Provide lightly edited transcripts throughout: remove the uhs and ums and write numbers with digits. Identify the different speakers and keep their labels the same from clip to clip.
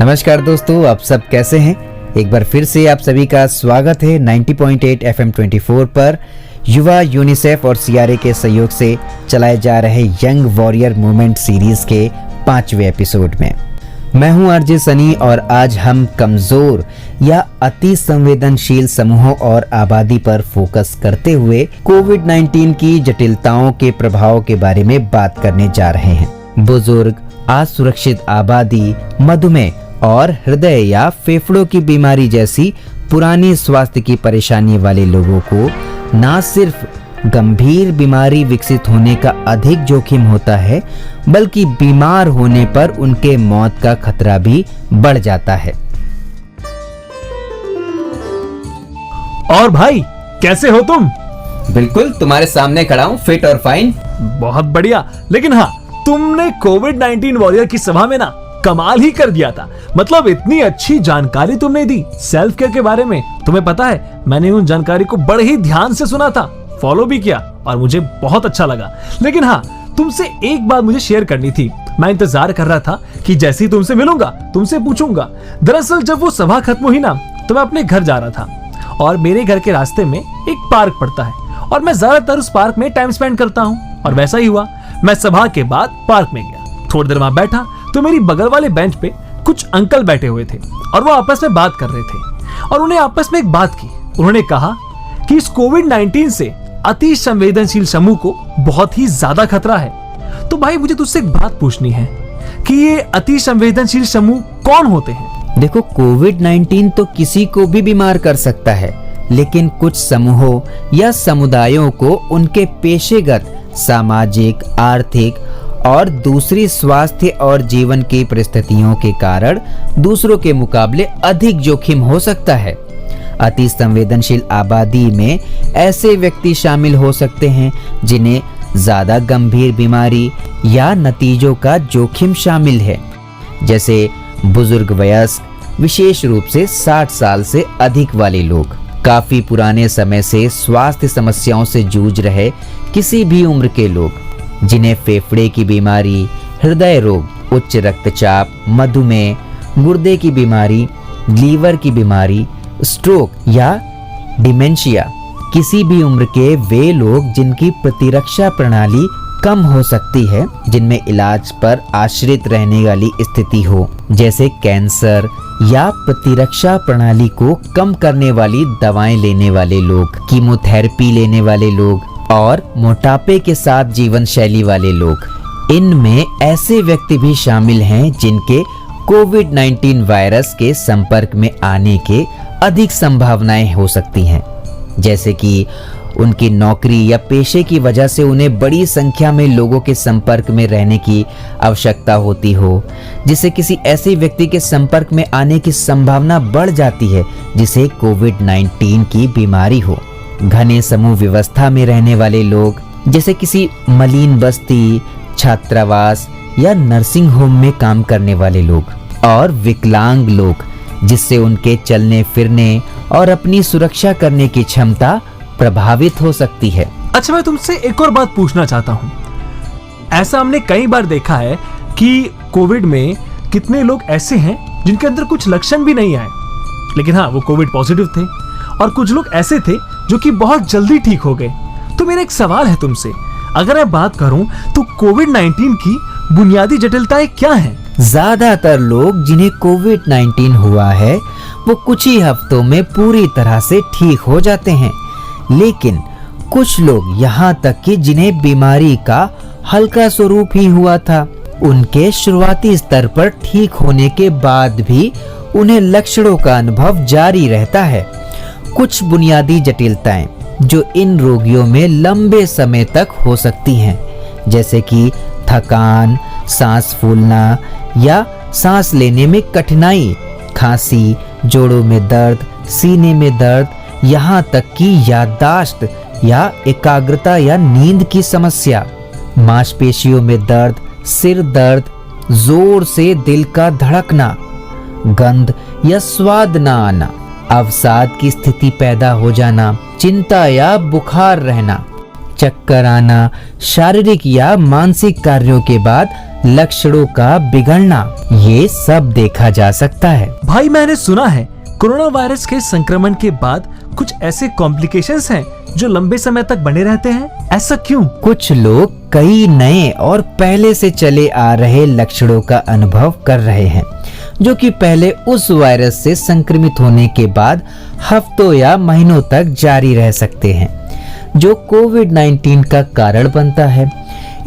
Speaker 1: नमस्कार दोस्तों, आप सब कैसे हैं। एक बार फिर से आप सभी का स्वागत है 90.8 FM 24 पर युवा यूनिसेफ और सीआरए के सहयोग से चलाए जा रहे यंग वॉरियर मूवमेंट सीरीज के 5वें एपिसोड में। मैं हूं आरजे सनी और आज हम कमजोर या अति संवेदनशील समूहों और आबादी पर फोकस करते हुए कोविड-19 की जटिलताओं के प्रभाव के बारे में बात करने जा रहे हैं। बुजुर्ग, असुरक्षित आबादी, मधुमेह और हृदय या फेफड़ों की बीमारी जैसी पुरानी स्वास्थ्य की परेशानी वाले लोगों को न सिर्फ गंभीर बीमारी विकसित होने का अधिक जोखिम होता है, बल्कि बीमार होने पर उनके मौत का खतरा भी बढ़ जाता है।
Speaker 2: और भाई, कैसे हो तुम?
Speaker 1: बिल्कुल तुम्हारे सामने खड़ा हूँ, फिट और फाइन।
Speaker 2: बहुत बढ़िया। लेकिन हाँ, तुमने कोविड-19 वॉरियर की सभा में ना कमाल ही कर दिया था। मतलब इतनी अच्छी जानकारी तुमने दी सेल्फ केयर के बारे में। तुम्हें पता है, मैंने उन जानकारी को बड़े ही ध्यान से सुना था, फॉलो भी किया और मुझे बहुत अच्छा लगा। लेकिन हाँ, तुमसे एक बात मुझे शेयर करनी थी। मैं इंतजार कर रहा था कि जैसे ही तुमसे मिलूंगा तुमसे पूछूंगा। दरअसल जब वो सभा खत्म हुई ना, तो मैं अपने घर जा रहा था और मेरे घर के रास्ते में एक पार्क पड़ता है और मैं ज्यादातर उस पार्क में टाइम स्पेंड करता हूँ। और वैसा ही हुआ, मैं सभा के बाद पार्क में गया। थोड़ी देर वहां बैठा तो मेरी बगल वाले बेंच पे कुछ अंकल बैठे हुए थे और वो आपस में बात कर रहे थे और उन्हें आपस में एक बात की। उन्होंने कहा कि इस कोविड-19 से अति संवेदनशील समूह को बहुत ही ज्यादा खतरा है। तो भाई, मुझे तुझसे एक बात पूछनी है कि ये अति संवेदनशील समूह कौन होते हैं?
Speaker 1: देखो, कोविड-19 तो किसी को भी बीमार कर सकता है, लेकिन कुछ समूहों या समुदायों को उनके पेशेगत, सामाजिक, आर्थिक और दूसरी स्वास्थ्य और जीवन की परिस्थितियों के कारण दूसरों के मुकाबले अधिक जोखिम हो सकता है। अति संवेदनशील आबादी में ऐसे व्यक्ति शामिल हो सकते हैं जिन्हें ज्यादा गंभीर बीमारी या नतीजों का जोखिम शामिल है, जैसे बुजुर्ग, वयस्क, विशेष रूप से 60 साल से अधिक वाले लोग, काफी पुराने समय से स्वास्थ्य समस्याओं से जूझ रहे किसी भी उम्र के लोग, जिन्हें फेफड़े की बीमारी, हृदय रोग, उच्च रक्तचाप, मधुमेह, गुर्दे की बीमारी, लीवर की बीमारी, स्ट्रोक या डिमेंशिया। किसी भी उम्र के वे लोग जिनकी प्रतिरक्षा प्रणाली कम हो सकती है, जिनमें इलाज पर आश्रित रहने वाली स्थिति हो, जैसे कैंसर या प्रतिरक्षा प्रणाली को कम करने वाली दवाएं लेने वाले लोग, कीमोथेरेपी लेने वाले लोग और मोटापे के साथ जीवन शैली वाले लोग। इनमें ऐसे व्यक्ति भी शामिल हैं जिनके कोविड-19 वायरस के संपर्क में आने के अधिक संभावनाएं हो सकती हैं, जैसे कि उनकी नौकरी या पेशे की वजह से उन्हें बड़ी संख्या में लोगों के संपर्क में रहने की आवश्यकता होती हो, जिससे किसी ऐसे व्यक्ति के संपर्क में आने की संभावना बढ़ जाती है जिसे कोविड-19 की बीमारी हो। घने समूह व्यवस्था में रहने वाले लोग, जैसे किसी मलिन बस्ती, छात्रावास या नर्सिंग होम में काम करने वाले लोग, और विकलांग लोग, जिससे उनके चलने फिरने और अपनी सुरक्षा करने की क्षमता प्रभावित हो सकती है।
Speaker 2: अच्छा, मैं तुमसे एक और बात पूछना चाहता हूँ। ऐसा हमने कई बार देखा है कि कोविड में कितने लोग ऐसे हैं जिनके अंदर कुछ लक्षण भी नहीं आए, लेकिन हाँ, वो कोविड पॉजिटिव थे, और कुछ लोग ऐसे थे जो कि बहुत जल्दी ठीक हो गए। तो मेरा एक सवाल है तुमसे, अगर मैं बात करूं तो कोविड-19 की बुनियादी जटिलताएं क्या हैं?
Speaker 1: ज्यादातर लोग जिन्हें कोविड-19 हुआ है वो कुछ ही हफ्तों में पूरी तरह से ठीक हो जाते हैं, लेकिन कुछ लोग यहाँ तक कि जिन्हें बीमारी का हल्का स्वरूप ही हुआ था, उनके शुरुआती स्तर पर ठीक होने के बाद भी उन्हें लक्षणों का अनुभव जारी रहता है। कुछ बुनियादी जटिलताएं जो इन रोगियों में लंबे समय तक हो सकती हैं, जैसे कि थकान, सांस फूलना या सांस लेने में कठिनाई, खांसी, जोड़ों में दर्द, सीने में दर्द, यहाँ तक कि याददाश्त या एकाग्रता या नींद की समस्या, मांसपेशियों में दर्द, सिर दर्द, जोर से दिल का धड़कना, गंध या स्वाद न आना, अवसाद की स्थिति पैदा हो जाना, चिंता या बुखार रहना, चक्कर आना, शारीरिक या मानसिक कार्यों के बाद लक्षणों का बिगड़ना, ये सब देखा जा सकता है।
Speaker 2: भाई मैंने सुना है कोरोना वायरस के संक्रमण के बाद कुछ ऐसे कॉम्प्लिकेशंस हैं जो लंबे समय तक बने रहते हैं, ऐसा क्यों?
Speaker 1: कुछ लोग कई नए और पहले से चले आ रहे लक्षणों का अनुभव कर रहे हैं, जो कि पहले उस वायरस से संक्रमित होने के बाद हफ्तों या महीनों तक जारी रह सकते हैं, जो कोविड-19 का कारण बनता है।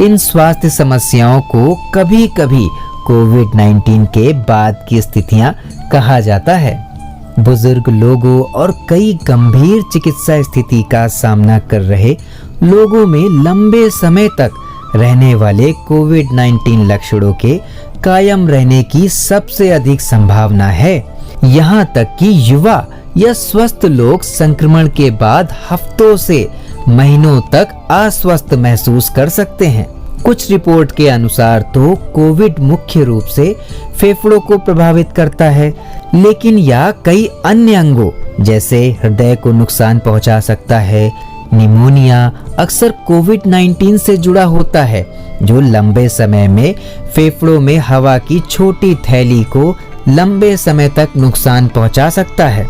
Speaker 1: इन स्वास्थ्य समस्याओं को कभी-कभी कोविड-19 के बाद की स्थितियां कहा जाता है। बुजुर्ग लोगों और कई गंभीर चिकित्सा स्थिति का सामना कर रहे लोगों में लंबे समय तक रहने वाले कोविड-19 लक्षणों के कायम रहने की सबसे अधिक संभावना है। यहाँ तक कि युवा या स्वस्थ लोग संक्रमण के बाद हफ्तों से महीनों तक अस्वस्थ महसूस कर सकते हैं। कुछ रिपोर्ट के अनुसार तो कोविड मुख्य रूप से फेफड़ों को प्रभावित करता है, लेकिन यह कई अन्य अंगों जैसे हृदय को नुकसान पहुंचा सकता है। निमोनिया अक्सर कोविड-19 से जुड़ा होता है, जो लंबे समय में फेफड़ों में हवा की छोटी थैली को लंबे समय तक नुकसान पहुंचा सकता है।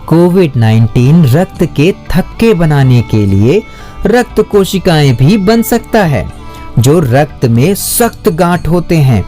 Speaker 1: कोविड-19 रक्त के थक्के बनाने के लिए रक्त कोशिकाएं भी बन सकता है, जो रक्त में सख्त गांठ होते हैं,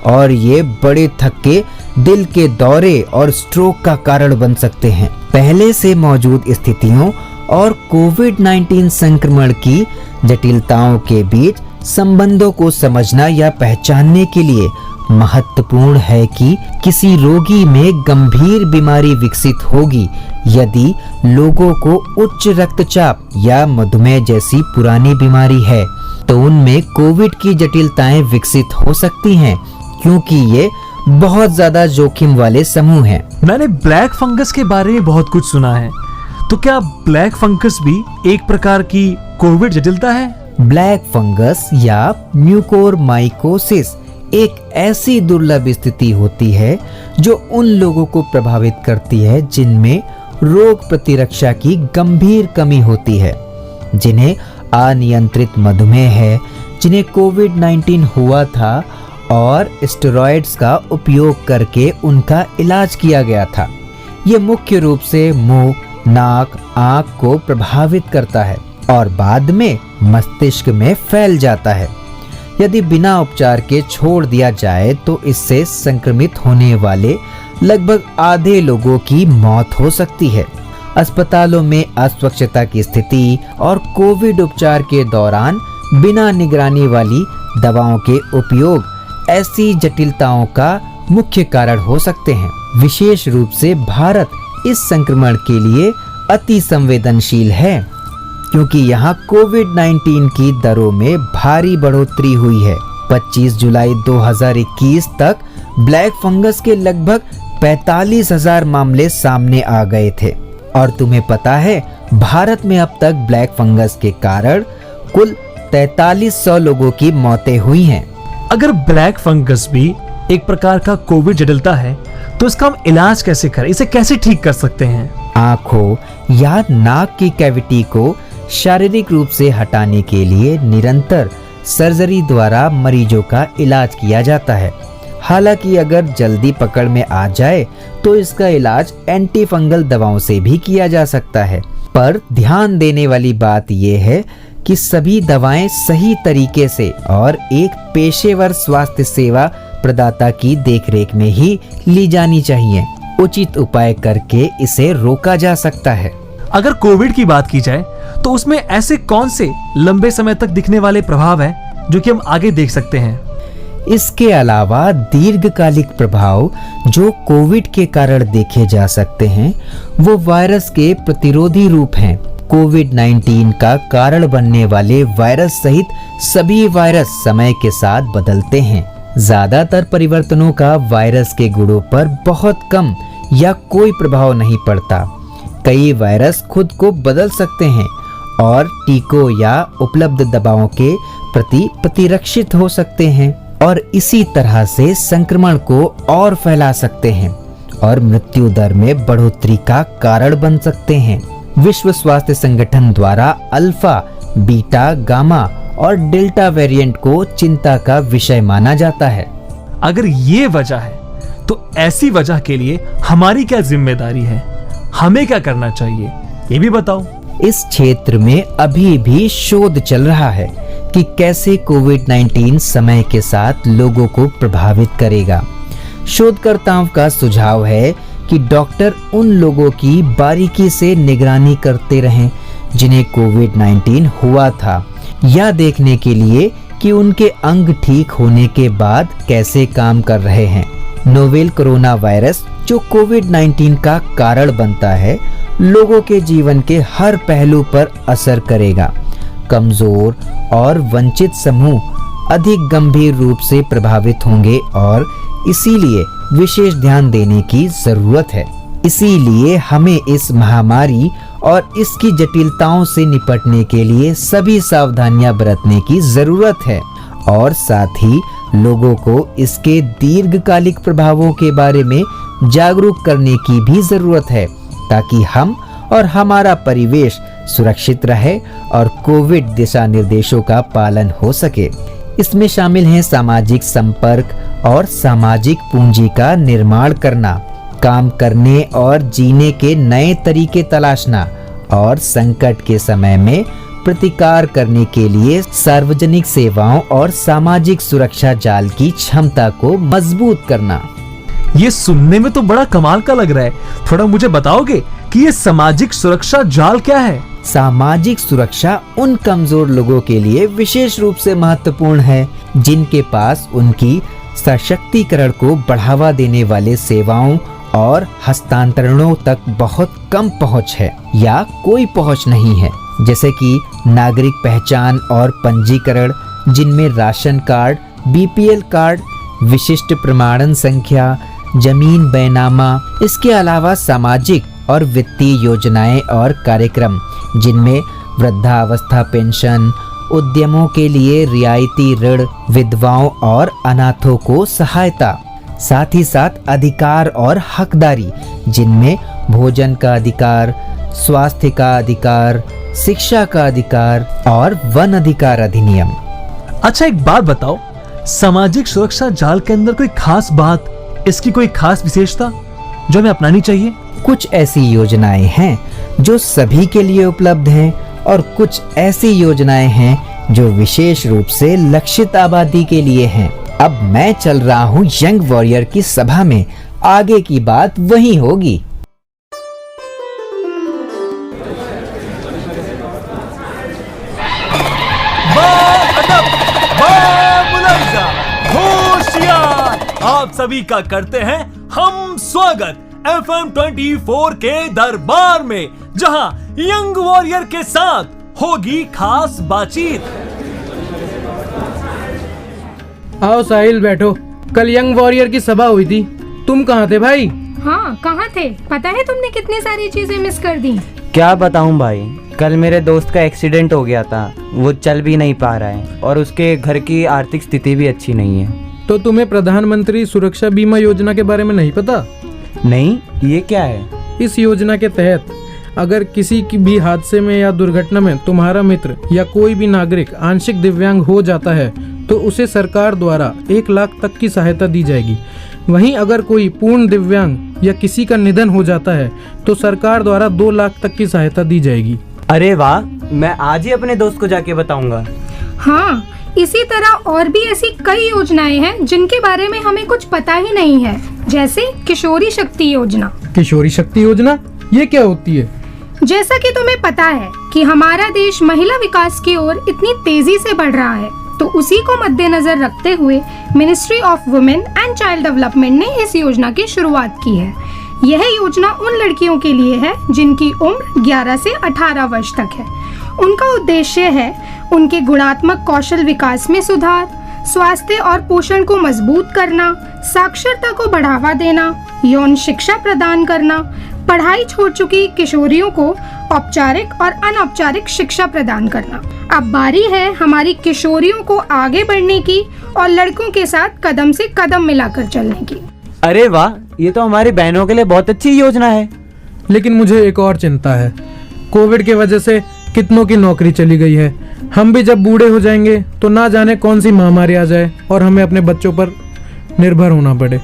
Speaker 1: और ये बड़े थक्के दिल के दौरे और स्ट्रोक का कारण बन सकते हैं। पहले से मौजूद स्थितियों और कोविड-19 संक्रमण की जटिलताओं के बीच संबंधों को समझना या पहचानने के लिए महत्वपूर्ण है कि किसी रोगी में गंभीर बीमारी विकसित होगी यदि लोगों को उच्च रक्तचाप या मधुमेह जैसी पुरानी बीमारी है, तो उनमें कोविड की जटिलताएं विकसित हो सकती हैं, क्योंकि ये बहुत ज्यादा जोखिम वाले समूह हैं।
Speaker 2: मैंने ब्लैक फंगस के बारे में बहुत कुछ सुना है, तो क्या ब्लैक फंगस भी एक प्रकार की कोविड जटिलता है?
Speaker 1: ब्लैक फंगस या म्यूकोरमाइकोसिस एक ऐसी दुर्लभ स्थिति होती है जो उन लोगों को प्रभावित करती है जिनमें रोग प्रतिरक्षा की गंभीर कमी होती है, जिन्हें अनियंत्रित मधुमेह है, जिन्हें कोविड-19 हुआ था और स्टेरॉइड्स का उपयोग करके उनका इलाज किया गया था। ये मुख्य रूप से मुंह, नाक, आंख को प्रभावित करता है और बाद में मस्तिष्क में फैल जाता है। यदि बिना उपचार के छोड़ दिया जाए तो इससे संक्रमित होने वाले लगभग आधे लोगों की मौत हो सकती है। अस्पतालों में अस्वच्छता की स्थिति और कोविड उपचार के दौरान बिना निगरानी वाली दवाओं के उपयोग ऐसी जटिलताओं का मुख्य कारण हो सकते हैं। विशेष रूप से भारत इस संक्रमण के लिए अति संवेदनशील है, क्योंकि यहाँ कोविड-19 की दरों में भारी बढ़ोतरी हुई है। 25 जुलाई 2021 तक ब्लैक फंगस के लगभग 45,000 मामले सामने आ गए थे, और तुम्हें पता है भारत में अब तक ब्लैक फंगस के कारण कुल 4300 लोगों की मौतें हुई हैं।
Speaker 2: अगर ब्लैक फंगस भी एक प्रकार का कोविड जटिलता है, तो इसका हम इलाज कैसे करें? इसे कैसे ठीक कर सकते हैं?
Speaker 1: आंखों या नाक की कैविटी को शारीरिक रूप से हटाने के लिए निरंतर सर्जरी द्वारा मरीजों का इलाज किया जाता है। हालांकि अगर जल्दी पकड़ में आ जाए तो इसका इलाज एंटी फंगल दवाओं से भी किया जा सकता है, पर ध्यान देने वाली बात यह है कि सभी दवाएं सही तरीके से और एक पेशेवर स्वास्थ्य सेवा प्रदाता की देखरेख में ही ली जानी चाहिए। उचित उपाय करके इसे रोका जा सकता है।
Speaker 2: अगर कोविड की बात की जाए तो उसमें ऐसे कौन से लंबे समय तक दिखने वाले प्रभाव हैं जो कि हम आगे देख सकते हैं?
Speaker 1: इसके अलावा दीर्घकालिक प्रभाव जो कोविड के कारण देखे जा सकते हैं, वो वायरस के प्रतिरोधी रूप हैं। कोविड-19 का कारण बनने वाले वायरस सहित सभी वायरस समय के साथ बदलते हैं। ज्यादातर परिवर्तनों का वायरस के गुणों पर बहुत कम या कोई प्रभाव नहीं पड़ता। कई वायरस खुद को बदल सकते हैं और टीकों या उपलब्ध दवाओं के प्रति प्रतिरक्षित हो सकते हैं, और इसी तरह से संक्रमण को और फैला सकते हैं और मृत्यु दर में बढ़ोतरी का कारण बन सकते हैं। विश्व स्वास्थ्य संगठन द्वारा अल्फा बीटा, गामा और डेल्टा वेरिएंट को चिंता का विषय माना जाता है।
Speaker 2: अगर ये वजह है तो ऐसी वजह के लिए हमारी क्या जिम्मेदारी है, हमें क्या करना चाहिए, ये भी बताओ।
Speaker 1: इस क्षेत्र में अभी भी शोध चल रहा है कि कैसे कोविड-19 समय के साथ लोगों को प्रभावित करेगा। शोधकर्ताओं का सुझाव है कि डॉक्टर उन लोगों की बारीकी से निगरानी करते रहें जिन्हें कोविड-19 हुआ था, यह देखने के लिए कि उनके अंग ठीक होने के बाद कैसे काम कर रहे हैं। नोवेल कोरोना वायरस जो कोविड-19 का कारण बनता है, लोगों के जीवन के हर पहलू पर असर करेगा। कमजोर और वंचित समूह अधिक गंभीर रूप से प्रभावित होंगे और इसीलिए विशेष ध्यान देने की जरूरत है। इसीलिए हमें इस महामारी और इसकी जटिलताओं से निपटने के लिए सभी सावधानियां बरतने की जरूरत है और साथ ही लोगों को इसके दीर्घकालिक प्रभावों के बारे में जागरूक करने की भी जरूरत है, ताकि हम और हमारा परिवेश सुरक्षित रहे और कोविड दिशा निर्देशों का पालन हो सके। इसमें शामिल हैं सामाजिक संपर्क और सामाजिक पूंजी का निर्माण करना, काम करने और जीने के नए तरीके तलाशना और संकट के समय में प्रतिकार करने के लिए सार्वजनिक सेवाओं और सामाजिक सुरक्षा जाल की क्षमता को मजबूत करना।
Speaker 2: ये सुनने में तो बड़ा कमाल का लग रहा है। थोड़ा मुझे बताओगे कि ये सामाजिक सुरक्षा जाल क्या है?
Speaker 1: सामाजिक सुरक्षा उन कमजोर लोगों के लिए विशेष रूप से महत्वपूर्ण है जिनके पास उनकी सशक्तिकरण को बढ़ावा देने वाले सेवाओं और हस्तांतरणों तक बहुत कम पहुंच है या कोई पहुंच नहीं है, जैसे कि नागरिक पहचान और पंजीकरण, जिनमें राशन कार्ड, बीपीएल कार्ड, विशिष्ट प्रमाणन संख्या, जमीन बैनामा, इसके अलावा सामाजिक और वित्तीय योजनाएं और कार्यक्रम जिनमें वृद्धावस्था पेंशन, उद्यमों के लिए रियायती ऋण, विधवाओं और अनाथों को सहायता, साथ ही साथ अधिकार और हकदारी जिनमें भोजन का अधिकार, स्वास्थ्य का अधिकार, शिक्षा का अधिकार और वन अधिकार अधिनियम।
Speaker 2: अच्छा, एक बात बताओ, सामाजिक सुरक्षा जाल के अंदर कोई खास बात, इसकी कोई खास विशेषता जो हमें अपनानी चाहिए?
Speaker 1: कुछ ऐसी योजनाएं हैं जो सभी के लिए उपलब्ध हैं और कुछ ऐसी योजनाएं हैं जो विशेष रूप से लक्षित आबादी के लिए हैं। अब मैं चल रहा हूँ यंग वॉरियर की सभा में, आगे की बात वहीं होगी।
Speaker 2: आप सभी का करते हैं हम स्वागत FM 24 के दरबार में, जहां यंग वॉरियर के साथ होगी खास बातचीत।
Speaker 3: आओ साहिल, बैठो। कल यंग वॉरियर की सभा हुई थी, तुम कहाँ थे भाई?
Speaker 4: हाँ, कहाँ थे? पता है तुमने कितनी सारी चीजें मिस कर दी।
Speaker 5: क्या बताऊं भाई, कल मेरे दोस्त का एक्सीडेंट हो गया था, वो चल भी नहीं पा रहा है और उसके घर की आर्थिक स्थिति भी अच्छी नहीं है।
Speaker 3: तो तुम्हें प्रधानमंत्री सुरक्षा बीमा योजना के बारे में नहीं पता?
Speaker 5: नहीं, ये क्या है?
Speaker 3: इस योजना के तहत अगर किसी की भी हादसे में या दुर्घटना में तुम्हारा मित्र या कोई भी नागरिक आंशिक दिव्यांग हो जाता है तो उसे सरकार द्वारा 1 लाख तक की सहायता दी जाएगी। वहीं अगर कोई पूर्ण दिव्यांग या किसी का निधन हो जाता है तो सरकार द्वारा 2 लाख तक की सहायता दी जाएगी।
Speaker 5: अरे वाह, मैं आज ही अपने दोस्त को जाके बताऊंगा।
Speaker 4: हाँ, इसी तरह और भी ऐसी कई योजनाएं हैं जिनके बारे में हमें कुछ पता ही नहीं है, जैसे किशोरी शक्ति योजना।
Speaker 3: किशोरी शक्ति योजना ये क्या होती है?
Speaker 4: जैसा कि तुम्हें पता है कि हमारा देश महिला विकास की ओर इतनी तेजी से बढ़ रहा है, तो उसी को मद्देनजर रखते हुए ministry of women and child development ने इस योजना की शुरुआत की है। यह योजना उन लड़कियों के लिए है जिनकी उम्र 11 से 18 वर्ष तक है। उनका उद्देश्य है उनके गुणात्मक कौशल विकास में सुधार, स्वास्थ्य और पोषण को मजबूत करना, साक्षरता को बढ़ावा देना, यौन शिक्षा प्रदान करना, पढ़ाई छोड़ चुकी किशोरियों को औपचारिक और अनौपचारिक शिक्षा प्रदान करना। अब बारी है हमारी किशोरियों को आगे बढ़ने की और लड़कों के साथ कदम से कदम मिलाकर चलने की।
Speaker 5: अरे वाह, ये तो हमारी बहनों के लिए बहुत अच्छी योजना है।
Speaker 3: लेकिन मुझे एक और चिंता है। कोविड की वजह से कितनों की नौकरी चली गई है। हम भी जब बूढ़े हो जाएंगे तो ना जाने कौन सी महामारी आ जाए और हमें अपने बच्चों पर निर्भर होना पड़े।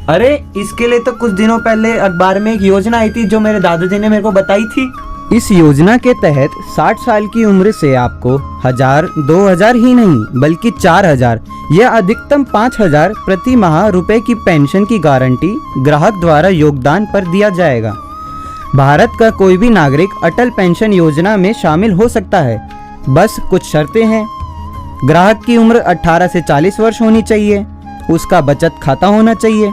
Speaker 5: अरे इसके लिए तो कुछ दिनों पहले अखबार में एक योजना आई थी जो मेरे दादाजी ने मेरे को बताई थी। इस योजना के तहत 60 साल की उम्र से आपको 1000, 2000 ही नहीं बल्कि 4000 या अधिकतम 5000 प्रति माह रुपए की पेंशन की गारंटी ग्राहक द्वारा योगदान पर दिया जाएगा। भारत का कोई भी नागरिक अटल पेंशन योजना में शामिल हो सकता है। बस कुछ शर्तें हैं। ग्राहक की उम्र 18 से 40 वर्ष होनी चाहिए, उसका बचत खाता होना चाहिए।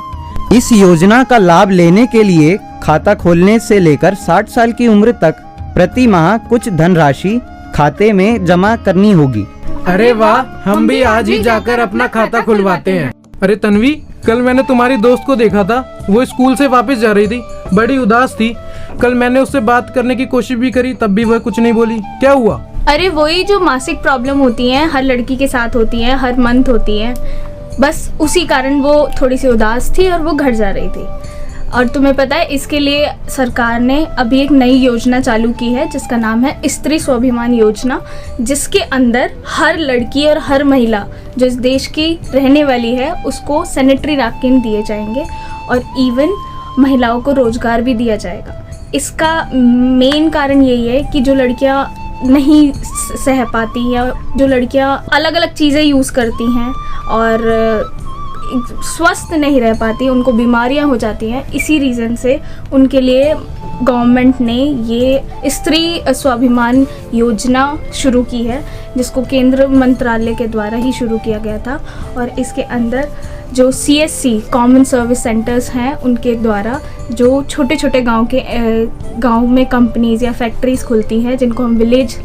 Speaker 5: इस योजना का लाभ लेने के लिए खाता खोलने से लेकर 60 साल की उम्र तक प्रति माह कुछ धनराशि खाते में जमा करनी होगी।
Speaker 3: अरे वाह, हम भी आज ही जाकर अपना खाता खुलवाते हैं। अरे तन्वी, कल मैंने तुम्हारी दोस्त को देखा था, वो स्कूल से वापस जा रही थी, बड़ी उदास थी। कल मैंने उससे बात करने की कोशिश भी करी, तब भी वह कुछ नहीं बोली। क्या हुआ?
Speaker 6: अरे वही जो मासिक प्रॉब्लम होती है, हर लड़की के साथ होती है, हर मंथ होती है, बस उसी कारण वो थोड़ी सी उदास थी और वो घर जा रही थी। और तुम्हें पता है, इसके लिए सरकार ने अभी एक नई योजना चालू की है जिसका नाम है स्त्री स्वाभिमान योजना, जिसके अंदर हर लड़की और हर महिला जो इस देश की रहने वाली है उसको सैनिटरी नैपकिन दिए जाएंगे और इवन महिलाओं को रोजगार भी दिया जाएगा। इसका मेन कारण यही है कि जो लड़कियां नहीं सह पाती या जो लड़कियां अलग अलग चीज़ें यूज़ करती हैं और स्वस्थ नहीं रह पाती, उनको बीमारियां हो जाती हैं, इसी रीज़न से उनके लिए गवर्नमेंट ने ये स्त्री स्वाभिमान योजना शुरू की है, जिसको केंद्र मंत्रालय के द्वारा ही शुरू किया गया था। और इसके अंदर जो CSC कॉमन सर्विस सेंटर्स हैं उनके द्वारा जो छोटे छोटे गांव में कंपनीज या फैक्ट्रीज खुलती हैं, जिनको हम विलेज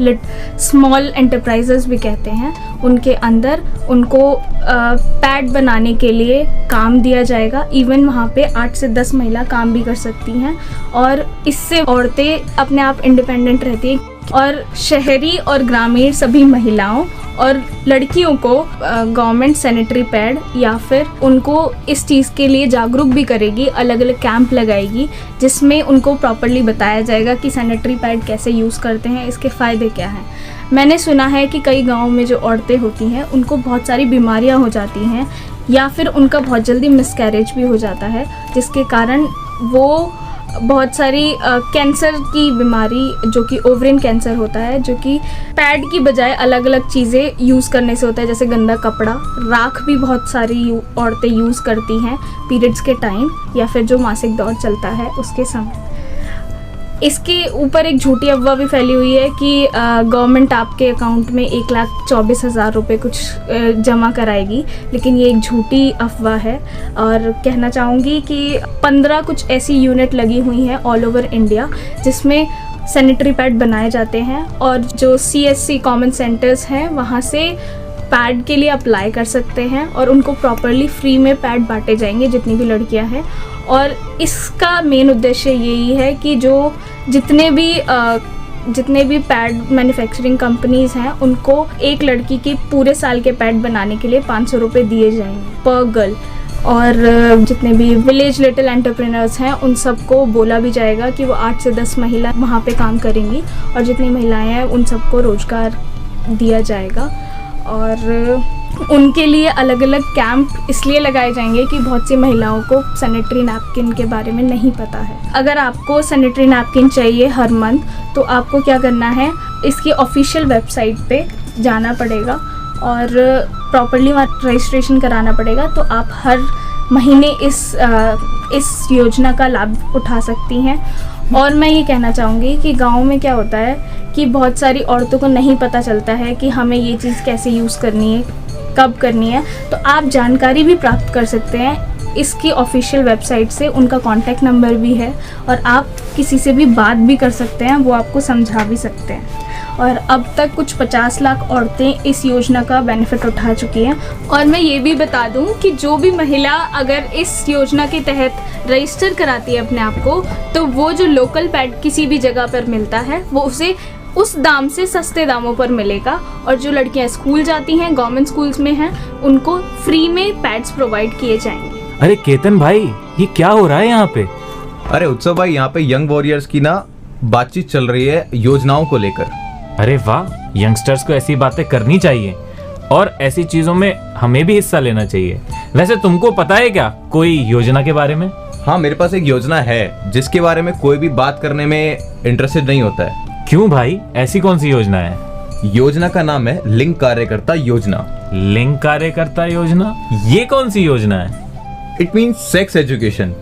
Speaker 6: स्मॉल एंटरप्राइजेस भी कहते हैं, उनके अंदर उनको पैड बनाने के लिए काम दिया जाएगा। इवन वहाँ पे 8 से 10 महिला काम भी कर सकती हैं और इससे औरतें अपने आप इंडिपेंडेंट रहती हैं। और शहरी और ग्रामीण सभी महिलाओं और लड़कियों को गवर्नमेंट सैनिटरी पैड या फिर उनको इस चीज़ के लिए जागरूक भी करेगी, अलग अलग कैंप लगाएगी जिसमें उनको प्रॉपर्ली बताया जाएगा कि सैनिटरी पैड कैसे यूज़ करते हैं, इसके फ़ायदे क्या हैं। मैंने सुना है कि कई गाँव में जो औरतें होती हैं उनको बहुत सारी बीमारियाँ हो जाती हैं या फिर उनका बहुत जल्दी मिसकैरेज भी हो जाता है, जिसके कारण वो बहुत सारी कैंसर की बीमारी जो कि ओवरिन कैंसर होता है, जो कि पैड की बजाय अलग अलग चीज़ें यूज़ करने से होता है, जैसे गंदा कपड़ा, राख भी बहुत सारी औरतें यूज़ करती हैं पीरियड्स के टाइम या फिर जो मासिक दौर चलता है उसके समय। इसके ऊपर एक झूठी अफवाह भी फैली हुई है कि गवर्नमेंट आपके अकाउंट में 1,24,000 रुपये कुछ जमा कराएगी, लेकिन ये एक झूठी अफवाह है। और कहना चाहूँगी कि 15 कुछ ऐसी यूनिट लगी हुई हैं ऑल ओवर इंडिया जिसमें सैनिटरी पैड बनाए जाते हैं और जो CSC कॉमन सेंटर्स हैं वहाँ से पैड के लिए अप्लाई कर सकते हैं और उनको प्रॉपरली फ्री में पैड बांटे जाएंगे जितनी भी लड़कियां हैं। और इसका मेन उद्देश्य यही है कि जो जितने भी पैड मैन्युफैक्चरिंग कंपनीज हैं उनको एक लड़की की पूरे साल के पैड बनाने के लिए 500 रुपये दिए जाएंगे पर गर्ल। और जितने भी विलेज लिटिल एंटरप्रेन्योर्स हैं उन सबको बोला भी जाएगा कि वो 8 से 10 महिला वहाँ पे काम करेंगी और जितनी महिलाएं हैं उन सबको रोजगार दिया जाएगा। और उनके लिए अलग अलग कैंप इसलिए लगाए जाएंगे कि बहुत सी महिलाओं को सैनिटरी नैपकिन के बारे में नहीं पता है। अगर आपको सैनिटरी नैपकिन चाहिए हर मंथ तो आपको क्या करना है, इसकी ऑफिशियल वेबसाइट पे जाना पड़ेगा और प्रॉपर्ली वहाँ रजिस्ट्रेशन कराना पड़ेगा, तो आप हर महीने इस योजना का लाभ उठा सकती हैं। और मैं ये कहना चाहूँगी कि गाँव में क्या होता है कि बहुत सारी औरतों को नहीं पता चलता है कि हमें ये चीज़ कैसे यूज़ करनी है, कब करनी है, तो आप जानकारी भी प्राप्त कर सकते हैं इसकी ऑफिशियल वेबसाइट से। उनका कॉन्टैक्ट नंबर भी है और आप किसी से भी बात भी कर सकते हैं, वो आपको समझा भी सकते हैं। और अब तक कुछ 50 लाख औरतें इस योजना का बेनिफिट उठा चुकी हैं। और मैं ये भी बता दूं कि जो भी महिला अगर इस योजना के तहत रजिस्टर कराती है अपने आप को, तो वो जो लोकल पैड किसी भी जगह पर मिलता है वो उसे उस दाम से सस्ते दामों पर मिलेगा। और जो लड़कियां स्कूल जाती हैं, गवर्नमेंट स्कूल्स में हैं, उनको फ्री में पैड्स प्रोवाइड किए जाएंगे।
Speaker 2: अरे केतन भाई, ये क्या हो रहा है यहाँ पे?
Speaker 7: अरे उत्सव भाई, यहाँ पे यंग वॉरियर्स की ना बातचीत चल रही है योजनाओं को लेकर। अरे वाह, यंगस्टर्स को ऐसी बातें करनी चाहिए और ऐसी चीजों में हमें भी हिस्सा लेना चाहिए। वैसे तुमको पता है क्या कोई योजना के बारे में?
Speaker 8: हाँ, मेरे पास एक योजना है जिसके बारे में कोई भी बात करने में इंटरेस्टेड नहीं होता है।
Speaker 7: क्यों भाई, ऐसी कौन सी योजना है?
Speaker 8: योजना का नाम है लिंग कार्यकर्ता योजना।
Speaker 7: लिंग कार्यकर्ता योजना? ये कौन सी योजना है?
Speaker 8: It means sex education.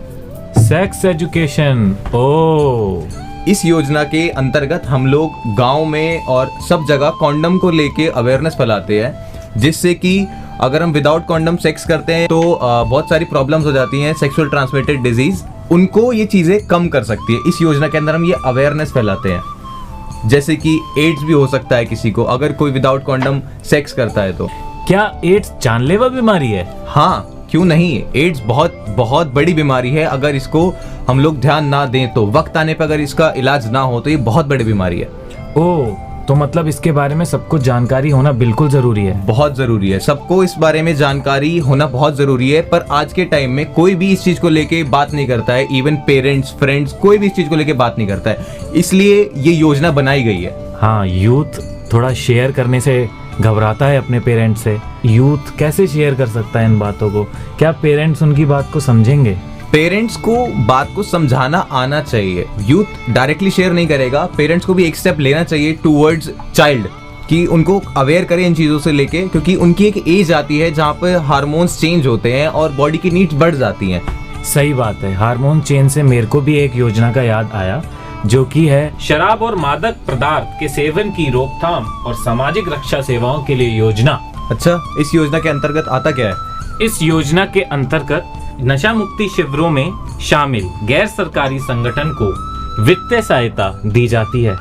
Speaker 7: Sex education, ओ।
Speaker 8: इस योजना के अंतर्गत हम लोग गांव में और सब जगह कॉन्डम को लेके अवेयरनेस फैलाते हैं, जिससे कि अगर हम विदाउट कॉन्डम सेक्स करते हैं तो बहुत सारी प्रॉब्लम्स हो जाती हैं, सेक्सुअल ट्रांसमिटेड डिजीज, उनको ये चीज़ें कम कर सकती है। इस योजना के अंदर हम ये अवेयरनेस फैलाते हैं। जैसे कि एड्स भी हो सकता है किसी को अगर कोई विदाउट कॉन्डम सेक्स करता है तो।
Speaker 7: क्या एड्स जानलेवा बीमारी है?
Speaker 8: हाँ, क्यों नहीं। एड्स बहुत बहुत बड़ी बीमारी है। अगर इसको हम लोग ध्यान ना दें तो वक्त आने पर अगर इसका इलाज ना हो तो ये बहुत बड़ी बीमारी है।
Speaker 7: ओह, तो मतलब इसके बारे में सबको जानकारी होना बिल्कुल जरूरी है।
Speaker 8: बहुत जरूरी है, सबको इस बारे में जानकारी होना बहुत जरूरी है। पर आज के टाइम में कोई भी इस चीज को लेके बात नहीं करता है। इवन पेरेंट्स, फ्रेंड्स, कोई भी इस चीज को लेके बात नहीं करता है। इसलिए ये योजना बनाई गई है।
Speaker 7: हाँ, यूथ थोड़ा शेयर करने से घबराता है अपने पेरेंट्स से। यूथ कैसे शेयर कर सकता है इन बातों को? क्या पेरेंट्स उनकी बात को समझेंगे?
Speaker 8: पेरेंट्स को बात को समझाना आना चाहिए। यूथ डायरेक्टली शेयर नहीं करेगा, पेरेंट्स को भी एक स्टेप लेना चाहिए टूवर्ड्स चाइल्ड, कि उनको अवेयर करें इन चीज़ों से लेके, क्योंकि उनकी एक एज आती है जहाँ पर हार्मोन्स चेंज होते हैं और बॉडी की नीड्स बढ़ जाती हैं।
Speaker 7: सही बात है। हार्मोन चेंज से मेरे को भी एक योजना का याद आया, जो कि है शराब और मादक पदार्थ के सेवन की रोकथाम और सामाजिक रक्षा सेवाओं के लिए योजना।
Speaker 8: अच्छा, इस योजना के अंतर्गत आता क्या है?
Speaker 7: इस योजना के अंतर्गत नशा मुक्ति शिविरों में शामिल गैर सरकारी संगठन को वित्तीय सहायता दी जाती है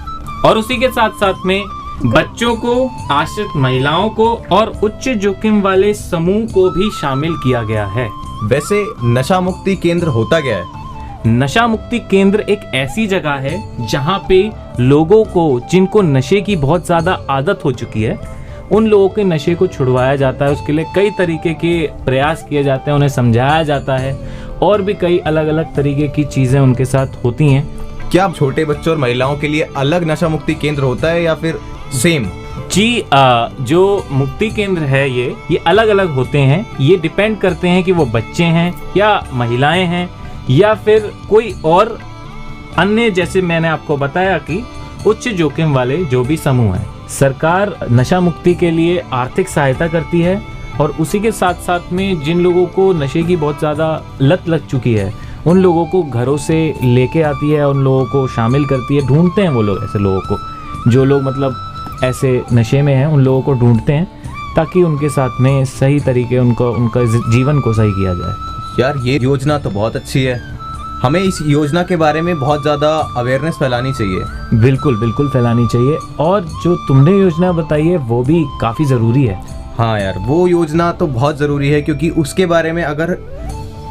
Speaker 7: और उसी के साथ साथ में बच्चों को, आश्रित महिलाओं को और उच्च जोखिम वाले समूह को भी शामिल किया गया है।
Speaker 8: वैसे नशा मुक्ति केंद्र होता क्या है?
Speaker 7: नशा मुक्ति केंद्र एक ऐसी जगह है जहां पे लोगों को, जिनको नशे की बहुत ज्यादा आदत हो चुकी है, उन लोगों के नशे को छुड़वाया जाता है। उसके लिए कई तरीके के प्रयास किए जाते हैं, उन्हें समझाया जाता है और भी कई अलग अलग तरीके की चीजें उनके साथ होती हैं।
Speaker 8: क्या छोटे बच्चों और महिलाओं के लिए अलग नशा मुक्ति केंद्र होता है या फिर सेम?
Speaker 7: जी, जो मुक्ति केंद्र है ये अलग अलग होते हैं। ये डिपेंड करते हैं कि वो बच्चे हैं या महिलाएं हैं या फिर कोई और अन्य, जैसे मैंने आपको बताया कि उच्च जोखिम वाले जो भी समूह हैं। सरकार नशा मुक्ति के लिए आर्थिक सहायता करती है और उसी के साथ साथ में जिन लोगों को नशे की बहुत ज़्यादा लत लग चुकी है, उन लोगों को घरों से लेके आती है, उन लोगों को शामिल करती है। ढूंढते हैं वो लोग ऐसे लोगों को, जो लोग मतलब ऐसे नशे में हैं, उन लोगों को ढूंढते हैं ताकि उनके साथ में सही तरीके उनका जीवन को सही किया जाए।
Speaker 8: यार, ये योजना तो बहुत अच्छी है। हमें इस योजना के बारे में बहुत ज़्यादा अवेयरनेस फैलानी चाहिए।
Speaker 7: बिल्कुल बिल्कुल फैलानी चाहिए। और जो तुमने योजना बताई है वो भी काफ़ी ज़रूरी है।
Speaker 8: हाँ यार, वो योजना तो बहुत ज़रूरी है, क्योंकि उसके बारे में अगर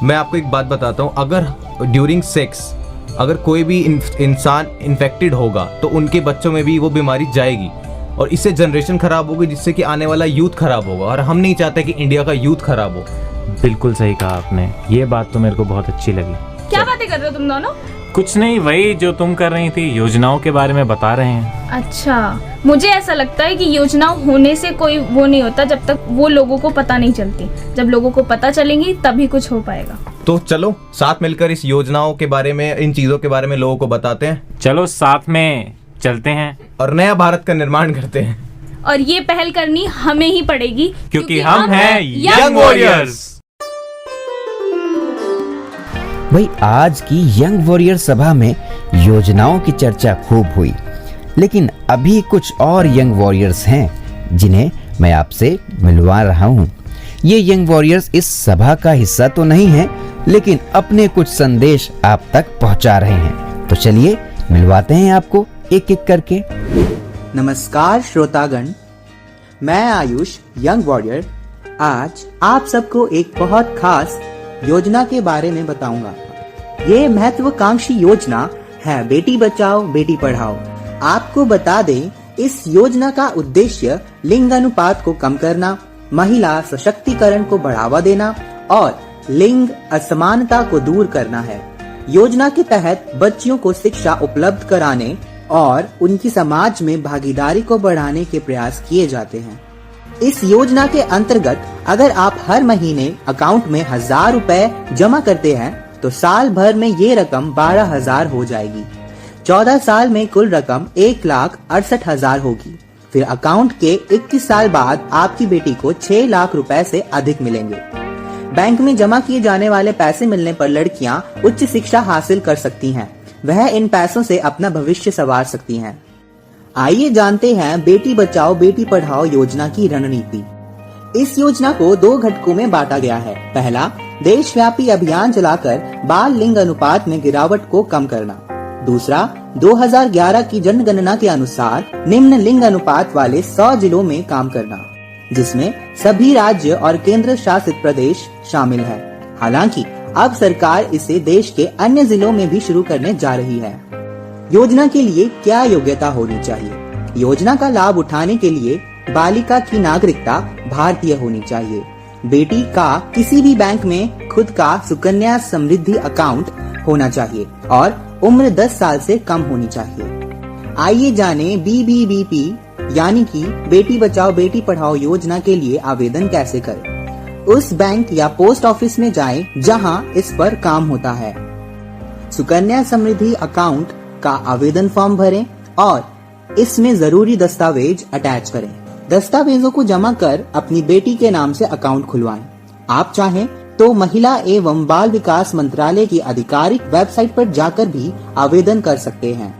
Speaker 8: मैं आपको एक बात बताता हूँ, अगर ड्यूरिंग सेक्स अगर कोई भी इंसान इन्फेक्टेड होगा तो उनके बच्चों में भी वो बीमारी जाएगी और इससे जनरेशन खराब होगी, जिससे कि आने वाला यूथ खराब होगा। और हम नहीं चाहते कि इंडिया का यूथ खराब हो।
Speaker 7: बिल्कुल सही कहा आपने, ये बात तो मेरे को बहुत अच्छी लगी।
Speaker 6: क्या बातें कर रहे हो तुम दोनों?
Speaker 7: कुछ नहीं, वही जो तुम कर रही थी, योजनाओं के बारे में बता रहे हैं।
Speaker 6: अच्छा, मुझे ऐसा लगता है कि योजनाओं होने से कोई वो नहीं होता जब तक वो लोगों को पता नहीं चलती। जब लोगों को पता चलेंगी तभी कुछ हो पाएगा।
Speaker 8: तो चलो साथ मिलकर इस योजनाओं के बारे में, इन चीज़ों के बारे में लोगों को बताते हैं।
Speaker 7: चलो साथ में चलते हैं
Speaker 8: और नया भारत का निर्माण करते हैं।
Speaker 6: और ये पहल करनी हमें ही पड़ेगी,
Speaker 7: क्योंकि हम हैं यंग वॉरियर्स।
Speaker 1: भाई, आज की यंग वॉरियर सभा में योजनाओं की चर्चा खूब हुई, लेकिन अभी कुछ और यंग वॉरियर्स हैं जिन्हें मैं आपसे मिलवा रहा हूँ। ये यंग वॉरियर्स इस सभा का हिस्सा तो नहीं है, लेकिन अपने कुछ संदेश आप तक पहुँचा रहे हैं। तो चलिए मिलवाते हैं आपको एक एक करके।
Speaker 9: नमस्कार श्रोतागण, मैं आयुष यंग वॉरियर आज आप सबको एक बहुत खास योजना के बारे में बताऊंगा। ये महत्वाकांक्षी योजना है बेटी बचाओ बेटी पढ़ाओ। आपको बता दें, इस योजना का उद्देश्य लिंग अनुपात को कम करना, महिला सशक्तिकरण को बढ़ावा देना और लिंग असमानता को दूर करना है। योजना के तहत बच्चियों को शिक्षा उपलब्ध कराने और उनकी समाज में भागीदारी को बढ़ाने के प्रयास किए जाते हैं। इस योजना के अंतर्गत अगर आप हर महीने अकाउंट में 1000 रुपए जमा करते हैं तो साल भर में ये रकम 12,000 हो जाएगी। 14 साल में कुल रकम 1,68,000 होगी। फिर अकाउंट के 21 साल बाद आपकी बेटी को 6 लाख रुपए से अधिक मिलेंगे। बैंक में जमा किए जाने वाले पैसे मिलने पर लड़कियां उच्च शिक्षा हासिल कर सकती हैं। वह इन पैसों से अपना भविष्य संवार सकती हैं। आइए जानते हैं बेटी बचाओ बेटी पढ़ाओ योजना की रणनीति। इस योजना को 2 घटकों में बांटा गया है। पहला, देशव्यापी अभियान चलाकर बाल लिंग अनुपात में गिरावट को कम करना। दूसरा, 2011 की जनगणना के अनुसार निम्न लिंग अनुपात वाले 100 जिलों में काम करना, जिसमें सभी राज्य और केंद्र शासित प्रदेश शामिल हैं। हालांकि अब सरकार इसे देश के अन्य जिलों में भी शुरू करने जा रही है। योजना के लिए क्या योग्यता होनी चाहिए? योजना का लाभ उठाने के लिए बालिका की नागरिकता भारतीय होनी चाहिए। बेटी का किसी भी बैंक में खुद का सुकन्या समृद्धि अकाउंट होना चाहिए और उम्र 10 साल से कम होनी चाहिए। आइए जाने BBBP यानी कि बेटी बचाओ बेटी पढ़ाओ योजना के लिए आवेदन कैसे करें। उस बैंक या पोस्ट ऑफिस में जाएं जहां इस पर काम होता है। सुकन्या समृद्धि अकाउंट का आवेदन फॉर्म भरें और इसमें जरूरी दस्तावेज अटैच करें। दस्तावेजों को जमा कर अपनी बेटी के नाम से अकाउंट खुलवाएं। आप चाहें तो महिला एवं बाल विकास मंत्रालय की आधिकारिक वेबसाइट पर जाकर भी आवेदन कर सकते हैं।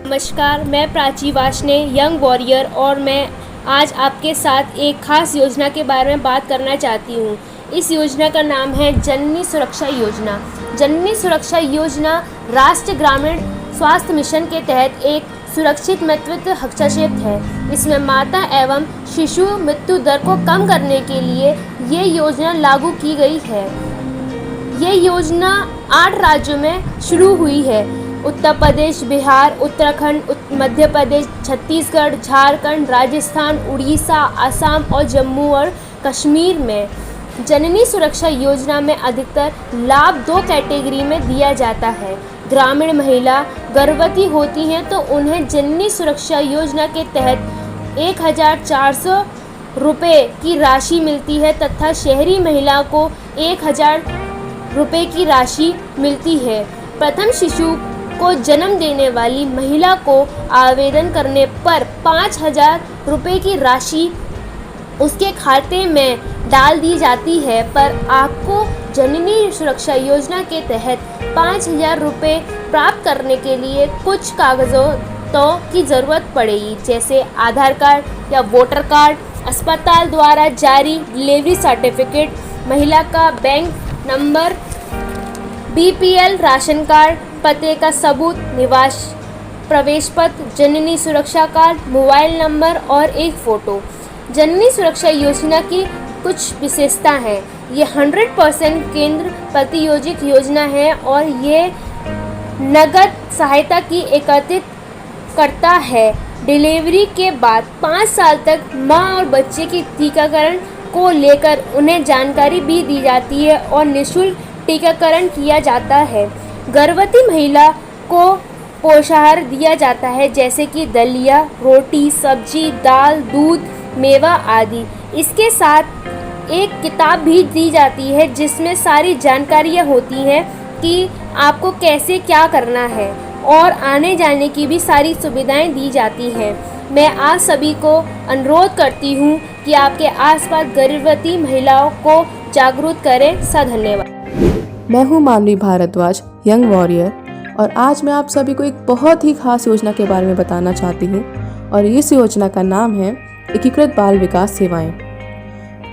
Speaker 10: नमस्कार, मैं प्राची वाशने यंग वॉरियर और मैं आज आपके साथ एक खास योजना के बारे में बात करना चाहती हूँ। इस योजना का नाम है जननी सुरक्षा योजना। जननी सुरक्षा योजना राष्ट्रीय ग्रामीण स्वास्थ्य मिशन के तहत एक सुरक्षित मातृत्व हस्तक्षेप है। इसमें माता एवं शिशु मृत्यु दर को कम करने के लिए ये योजना लागू की गई है। ये योजना 8 राज्यों में शुरू हुई है। उत्तर प्रदेश, बिहार, उत्तराखंड, मध्य प्रदेश, छत्तीसगढ़, झारखंड, राजस्थान, उड़ीसा, असम और जम्मू और कश्मीर में। जननी सुरक्षा योजना में अधिकतर लाभ 2 कैटेगरी में दिया जाता है। ग्रामीण महिला गर्भवती होती हैं तो उन्हें जननी सुरक्षा योजना के तहत 1,400 रुपये की राशि मिलती है तथा शहरी महिला को 1,000 रुपये की राशि मिलती है। प्रथम शिशु को जन्म देने वाली महिला को आवेदन करने पर 5,000 रुपये की राशि उसके खाते में डाल दी जाती है, पर आपको जननी सुरक्षा योजना के तहत 5,000 रुपये प्राप्त करने के लिए कुछ कागजों की ज़रूरत पड़ेगी, जैसे आधार कार्ड या वोटर कार्ड, अस्पताल द्वारा जारी डिलीवरी सर्टिफिकेट, महिला का bank number, BPL ration card, पते का सबूत, निवास प्रवेश पत्र, जननी सुरक्षा कार्ड, मोबाइल नंबर और एक फ़ोटो। जननी सुरक्षा योजना की कुछ विशेषता हैं। ये 100% केंद्र प्रायोजित योजना है और ये नगद सहायता की एकत्रित करता है। डिलीवरी के बाद 5 साल तक माँ और बच्चे की टीकाकरण को लेकर उन्हें जानकारी भी दी जाती है और निःशुल्क टीकाकरण किया जाता है। गर्भवती महिला को पोषाहार दिया जाता है, जैसे कि दलिया, रोटी, सब्जी, दाल, दूध, मेवा आदि। इसके साथ एक किताब भी दी जाती है जिसमें सारी जानकारियाँ होती हैं कि आपको कैसे क्या करना है और आने जाने की भी सारी सुविधाएं दी जाती हैं। मैं आप सभी को अनुरोध करती हूँ कि आपके आसपास गर्भवती महिलाओं को जागरूक करें। धन्यवाद।
Speaker 11: मैं हूँ मानवी भारद्वाज, यंग वॉरियर, और आज मैं आप सभी को एक बहुत ही खास योजना के बारे में बताना चाहती हूँ और इस योजना का नाम है एकीकृत बाल विकास सेवाएं।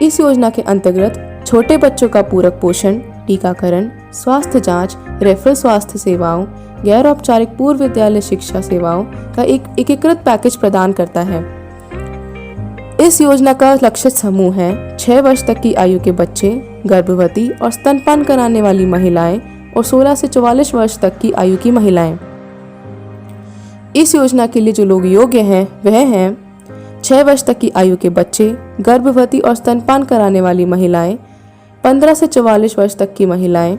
Speaker 11: इस योजना के अंतर्गत छोटे बच्चों का पूरक पोषण, टीकाकरण, स्वास्थ्य जांच, रेफरल स्वास्थ्य सेवाओं, गैर औपचारिक पूर्व विद्यालय शिक्षा सेवाओं का एक एकीकृत पैकेज प्रदान करता है। इस योजना का लक्ष्य समूह है 6 वर्ष तक की आयु के बच्चे, गर्भवती और स्तनपान कराने वाली महिलाएं और 16 से 44 वर्ष तक की आयु की महिलाएं। इस योजना के लिए जो लोग योग्य हैं वह हैं 6 वर्ष तक की आयु के बच्चे, गर्भवती और स्तनपान कराने वाली महिलाएं, 15 से 44 वर्ष तक की महिलाएं,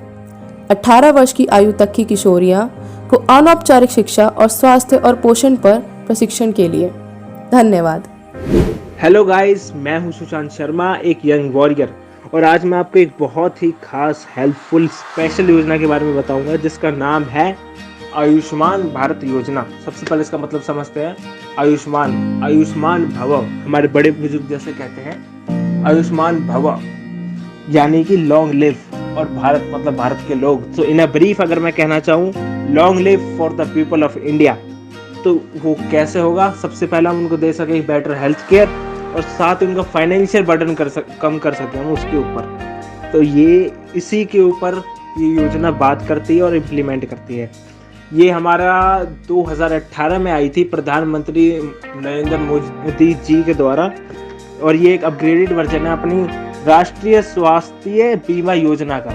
Speaker 11: 18 वर्ष की आयु तक की किशोरियां, को अनौपचारिक शिक्षा और स्वास्थ्य और पोषण पर प्रशिक्षण के लिए। धन्यवाद।
Speaker 12: हेलो गाइस, मैं हूं सुशांत शर्मा, एक यंग वॉरियर, और आज मैं आपको एक बहुत ही खास हेल्पफुल स्पेशल योजना के बारे में बताऊंगा जिसका नाम है आयुष्मान भारत योजना। सबसे पहले इसका मतलब समझते हैं। आयुष्मान भव, हमारे बड़े बुजुर्ग जैसे कहते हैं आयुष्मान भव यानी कि लॉन्ग लिव, और भारत मतलब भारत के लोग। तो इन अ ब्रीफ अगर मैं कहना चाहूँ, long live for the people of India. तो वो कैसे होगा? सबसे पहले हम उनको दे सके बेटर हेल्थ केयर, और साथ उनका फाइनेंशियल बर्डन कम कर सके हम उसके ऊपर। तो ये इसी के ऊपर ये योजना बात करती है और इम्प्लीमेंट करती है। ये हमारा 2018 में आई थी प्रधानमंत्री नरेंद्र मोदी जी के द्वारा, और ये एक अपग्रेडेड वर्जन है अपनी राष्ट्रीय स्वास्थ्य बीमा योजना का।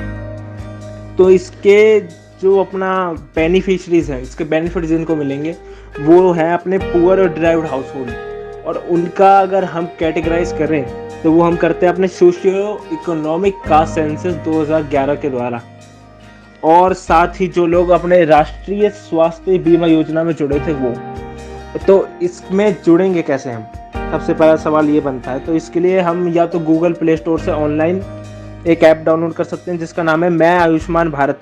Speaker 12: तो इसके जो अपना बेनिफिशरीज हैं, इसके बेनिफिट जिनको मिलेंगे वो है अपने पुअर और ड्राइव्ड हाउसहोल्ड, और उनका अगर हम कैटेगराइज करें तो वो हम करते हैं अपने सोशियो इकोनॉमिक कास्ट सेंसस 2011 के द्वारा। और साथ ही जो लोग अपने राष्ट्रीय स्वास्थ्य बीमा योजना में जुड़े थे वो, तो इसमें जुड़ेंगे कैसे हम? सबसे पहला सवाल ये बनता है। तो इसके लिए हम या तो गूगल प्ले स्टोर से ऑनलाइन एक ऐप डाउनलोड कर सकते हैं जिसका नाम है मैं आयुष्मान भारत,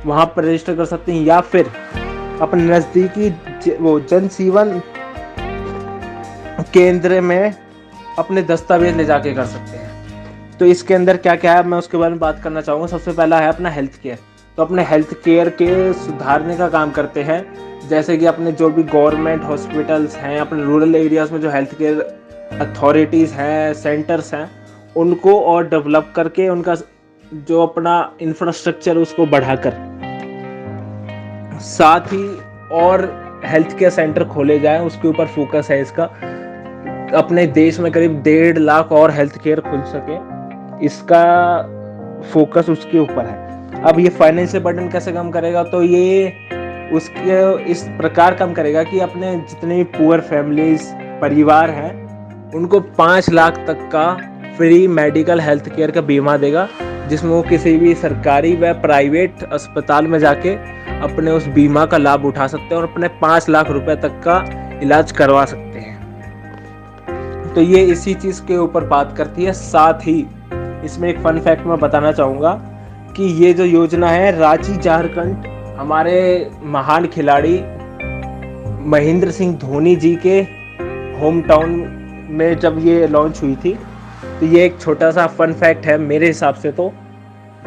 Speaker 12: वहाँ पर रजिस्टर कर सकते हैं, या फिर अपने नज़दीकी वो जन जीवन केंद्र में अपने दस्तावेज ले जाके कर सकते हैं। तो इसके अंदर क्या क्या है मैं उसके बारे में बात करना चाहूँगा। सबसे पहला है अपना हेल्थ केयर। तो अपने हेल्थ केयर के सुधारने का काम करते हैं, जैसे कि अपने जो भी गवर्नमेंट हॉस्पिटल्स हैं, अपने रूरल एरियाज़ में जो हेल्थ केयर अथॉरिटीज़ हैं, सेंटर्स हैं, उनको और डेवलप करके उनका जो अपना इंफ्रास्ट्रक्चर उसको बढ़ाकर, साथ ही और हेल्थ केयर सेंटर खोले जाएं, उसके ऊपर फोकस है इसका। अपने देश में करीब 1.5 लाख और हेल्थ केयर खुल सके, इसका फोकस उसके ऊपर है। अब ये फाइनेंशियल बर्डन कैसे कम करेगा? तो ये उसके इस प्रकार कम करेगा कि अपने जितने भी पुअर फैमिलीज परिवार हैं उनको 5 लाख तक का फ्री मेडिकल हेल्थ केयर का बीमा देगा, जिसमें वो किसी भी सरकारी व प्राइवेट अस्पताल में जाके अपने उस बीमा का लाभ उठा सकते हैं और अपने 5 लाख रुपए तक का इलाज करवा सकते हैं। तो ये इसी चीज़ के ऊपर बात करती है। साथ ही इसमें एक फन फैक्ट मैं बताना चाहूँगा कि ये जो योजना है रांची झारखंड, हमारे महान खिलाड़ी महेंद्र सिंह धोनी जी के होम टाउन में जब ये लॉन्च हुई थी, तो ये एक छोटा सा फन फैक्ट है मेरे हिसाब से। तो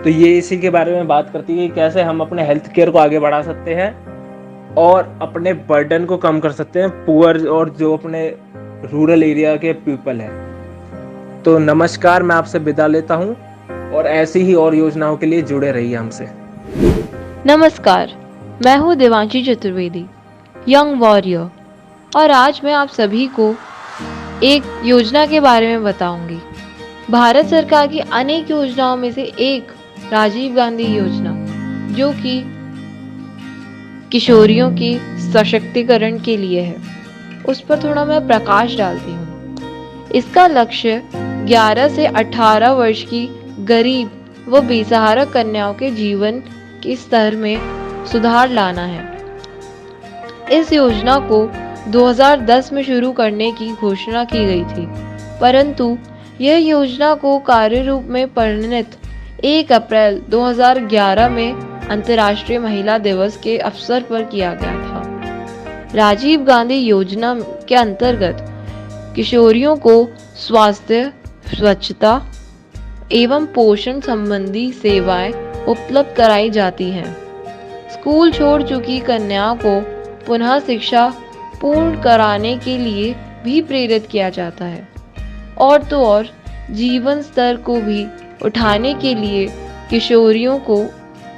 Speaker 12: ये इसी के बारे में बात करती है कि कैसे हम अपने हेल्थ केयर को आगे बढ़ा सकते हैं और अपने बर्डन को कम कर सकते हैं पुअर और जो अपने रूरल एरिया के पीपल हैं। तो नमस्कार, मैं आपसे विदा लेता हूँ, और ऐसी ही और योजनाओं के लिए जुड़े रहिए हमसे।
Speaker 13: नमस्कार, मैं हूँ देवांशी चतुर्वेदी, यंग वॉरियर, और आज मैं आप सभी को एक योजना के बारे में बताऊंगी। भारत सरकार की अनेक योजनाओं में से एक राजीव गांधी योजना, जो कि किशोरियों की सशक्तिकरण के लिए है, उस पर थोड़ा मैं प्रकाश डालती हूँ। इसका लक्ष्य 11 से 18 वर्ष की गरीब व बेसहारा कन्याओं के जीवन के स्तर में सुधार लाना है। इस योजना को 2010 में शुरू करने की घोषणा की गई थी, परंतु यह योजना को कार्य रूप में परिणत 1 अप्रैल 2011 में अंतर्राष्ट्रीय महिला दिवस के अवसर पर किया गया था। राजीव गांधी योजना के अंतर्गत किशोरियों को स्वास्थ्य, स्वच्छता एवं पोषण संबंधी सेवाएं उपलब्ध कराई जाती हैं। स्कूल छोड़ चुकी कन्याओं को पुनः शिक्षा पूर्ण कराने के लिए भी प्रेरित किया जाता है, और तो और जीवन स्तर को भी उठाने के लिए किशोरियों को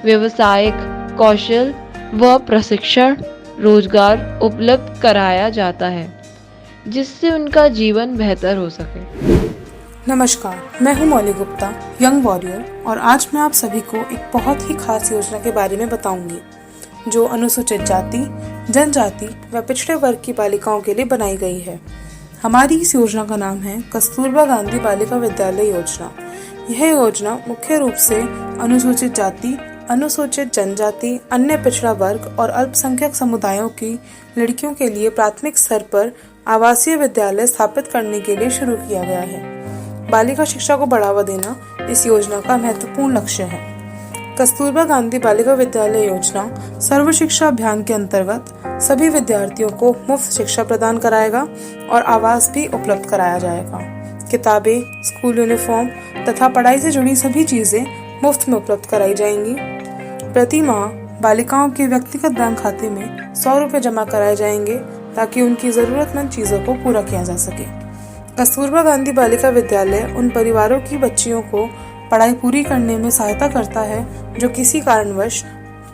Speaker 13: व्यावसायिक कौशल व प्रशिक्षण रोजगार उपलब्ध कराया जाता है, जिससे उनका जीवन बेहतर हो सके।
Speaker 14: नमस्कार, मैं हूं मौली गुप्ता, यंग वॉरियर, और आज मैं आप सभी को एक बहुत ही खास योजना के बारे में बताऊंगी, जो अनुसूचित जाति, जनजाति व पिछड़े वर्ग की बालिकाओं के लिए बनाई गई है। हमारी इस योजना का नाम है कस्तूरबा गांधी बालिका विद्यालय योजना। यह योजना मुख्य रूप से अनुसूचित जाति अनुसूचित जनजाति, अन्य पिछड़ा वर्ग और अल्पसंख्यक समुदायों की लड़कियों के लिए प्राथमिक स्तर पर आवासीय विद्यालय स्थापित करने के लिए शुरू किया गया है। बालिका शिक्षा को बढ़ावा देना इस योजना का महत्वपूर्ण लक्ष्य है। कस्तूरबा गांधी बालिका विद्यालय योजना सर्व शिक्षा अभियान के अंतर्गत सभी विद्यार्थियों को मुफ्त शिक्षा प्रदान कराएगा और आवास भी उपलब्ध कराया जाएगा। किताबें, स्कूल यूनिफॉर्म तथा पढ़ाई से जुड़ी सभी चीजें मुफ्त में उपलब्ध कराई जाएंगी। प्रति माह बालिकाओं के व्यक्तिगत बैंक खाते में 100 रुपये जमा कराए जाएंगे ताकि उनकी जरूरतमंद चीजों को पूरा किया जा सके। कस्तूरबा गांधी बालिका विद्यालय उन परिवारों की बच्चियों को पढ़ाई पूरी करने में सहायता करता है जो किसी कारणवश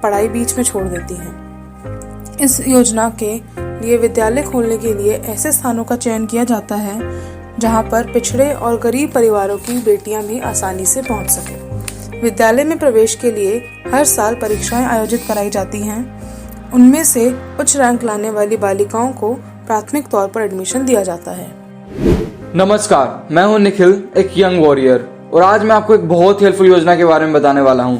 Speaker 14: पढ़ाई बीच में छोड़ देती हैं। इस योजना के लिए विद्यालय खोलने के लिए ऐसे स्थानों का चयन किया जाता है जहां पर पिछड़े और गरीब परिवारों की बेटियां भी आसानी से पहुंच सके। विद्यालय में प्रवेश के लिए हर साल परीक्षाएं आयोजित कराई जाती हैं। उनमें से उच्च रैंक लाने वाली बालिकाओं को प्राथमिक तौर पर एडमिशन दिया जाता है।
Speaker 15: नमस्कार, मैं हूं निखिल, एक यंग वॉरियर, और आज मैं आपको एक बहुत हेल्पफुल योजना के बारे में बताने वाला हूं।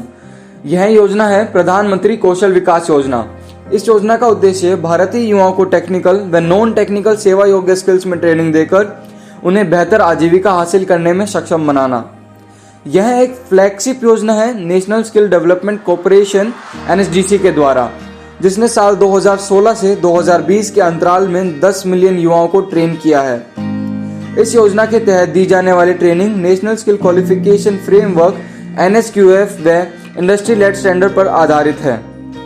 Speaker 15: यह योजना है प्रधानमंत्री कौशल विकास योजना। इस योजना का उद्देश्य भारतीय युवाओं को टेक्निकल व नॉन टेक्निकल सेवा योग्य स्किल्स में ट्रेनिंग देकर उन्हें बेहतर आजीविका हासिल करने में सक्षम बनाना। यह एक फ्लैगशिप योजना है national skill development corporation NSDC के द्वारा, जिसने साल 2016 से 2020 के अंतराल में 10 मिलियन युवाओं को ट्रेन किया है। इस योजना के तहत दी जाने वाली training national skill qualification framework NSQF व इंडस्ट्री लेड स्टैंडर्ड पर आधारित है।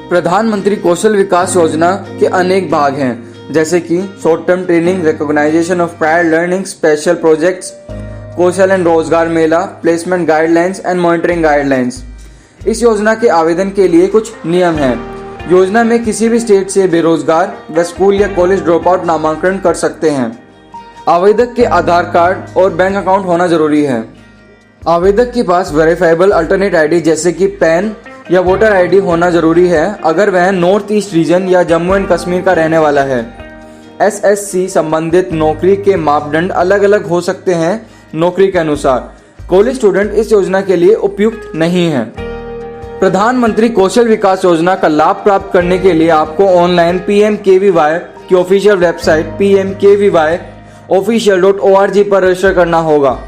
Speaker 15: प्रधानमंत्री कौशल विकास योजना के अनेक भाग हैं, जैसे कि short term training, recognition of prior learning, special projects, Kaushal and Rozgar Mela, placement guidelines and monitoring guidelines. इस योजना के आवेदन के लिए कुछ नियम हैं। योजना में किसी भी स्टेट से बेरोजगार व स्कूल या कॉलेज ड्रॉप आउट नामांकन कर सकते हैं। आवेदक के आधार कार्ड और बैंक अकाउंट होना जरूरी है। आवेदक के पास वेरीफाइबल अल्टरनेट आईडी जैसे कि पैन या वोटर आईडी होना जरूरी है अगर वह नॉर्थ ईस्ट रीजन या जम्मू एंड कश्मीर का रहने वाला है। SSC संबंधित नौकरी के मापदंड अलग अलग हो सकते हैं नौकरी के अनुसार। कॉलेज स्टूडेंट इस योजना के लिए उपयुक्त नहीं है। प्रधानमंत्री कौशल विकास योजना का लाभ प्राप्त करने के लिए आपको ऑनलाइन PMKVY की ऑफिशियल वेबसाइट pmkvyofficial.org पर रजिस्टर करना होगा।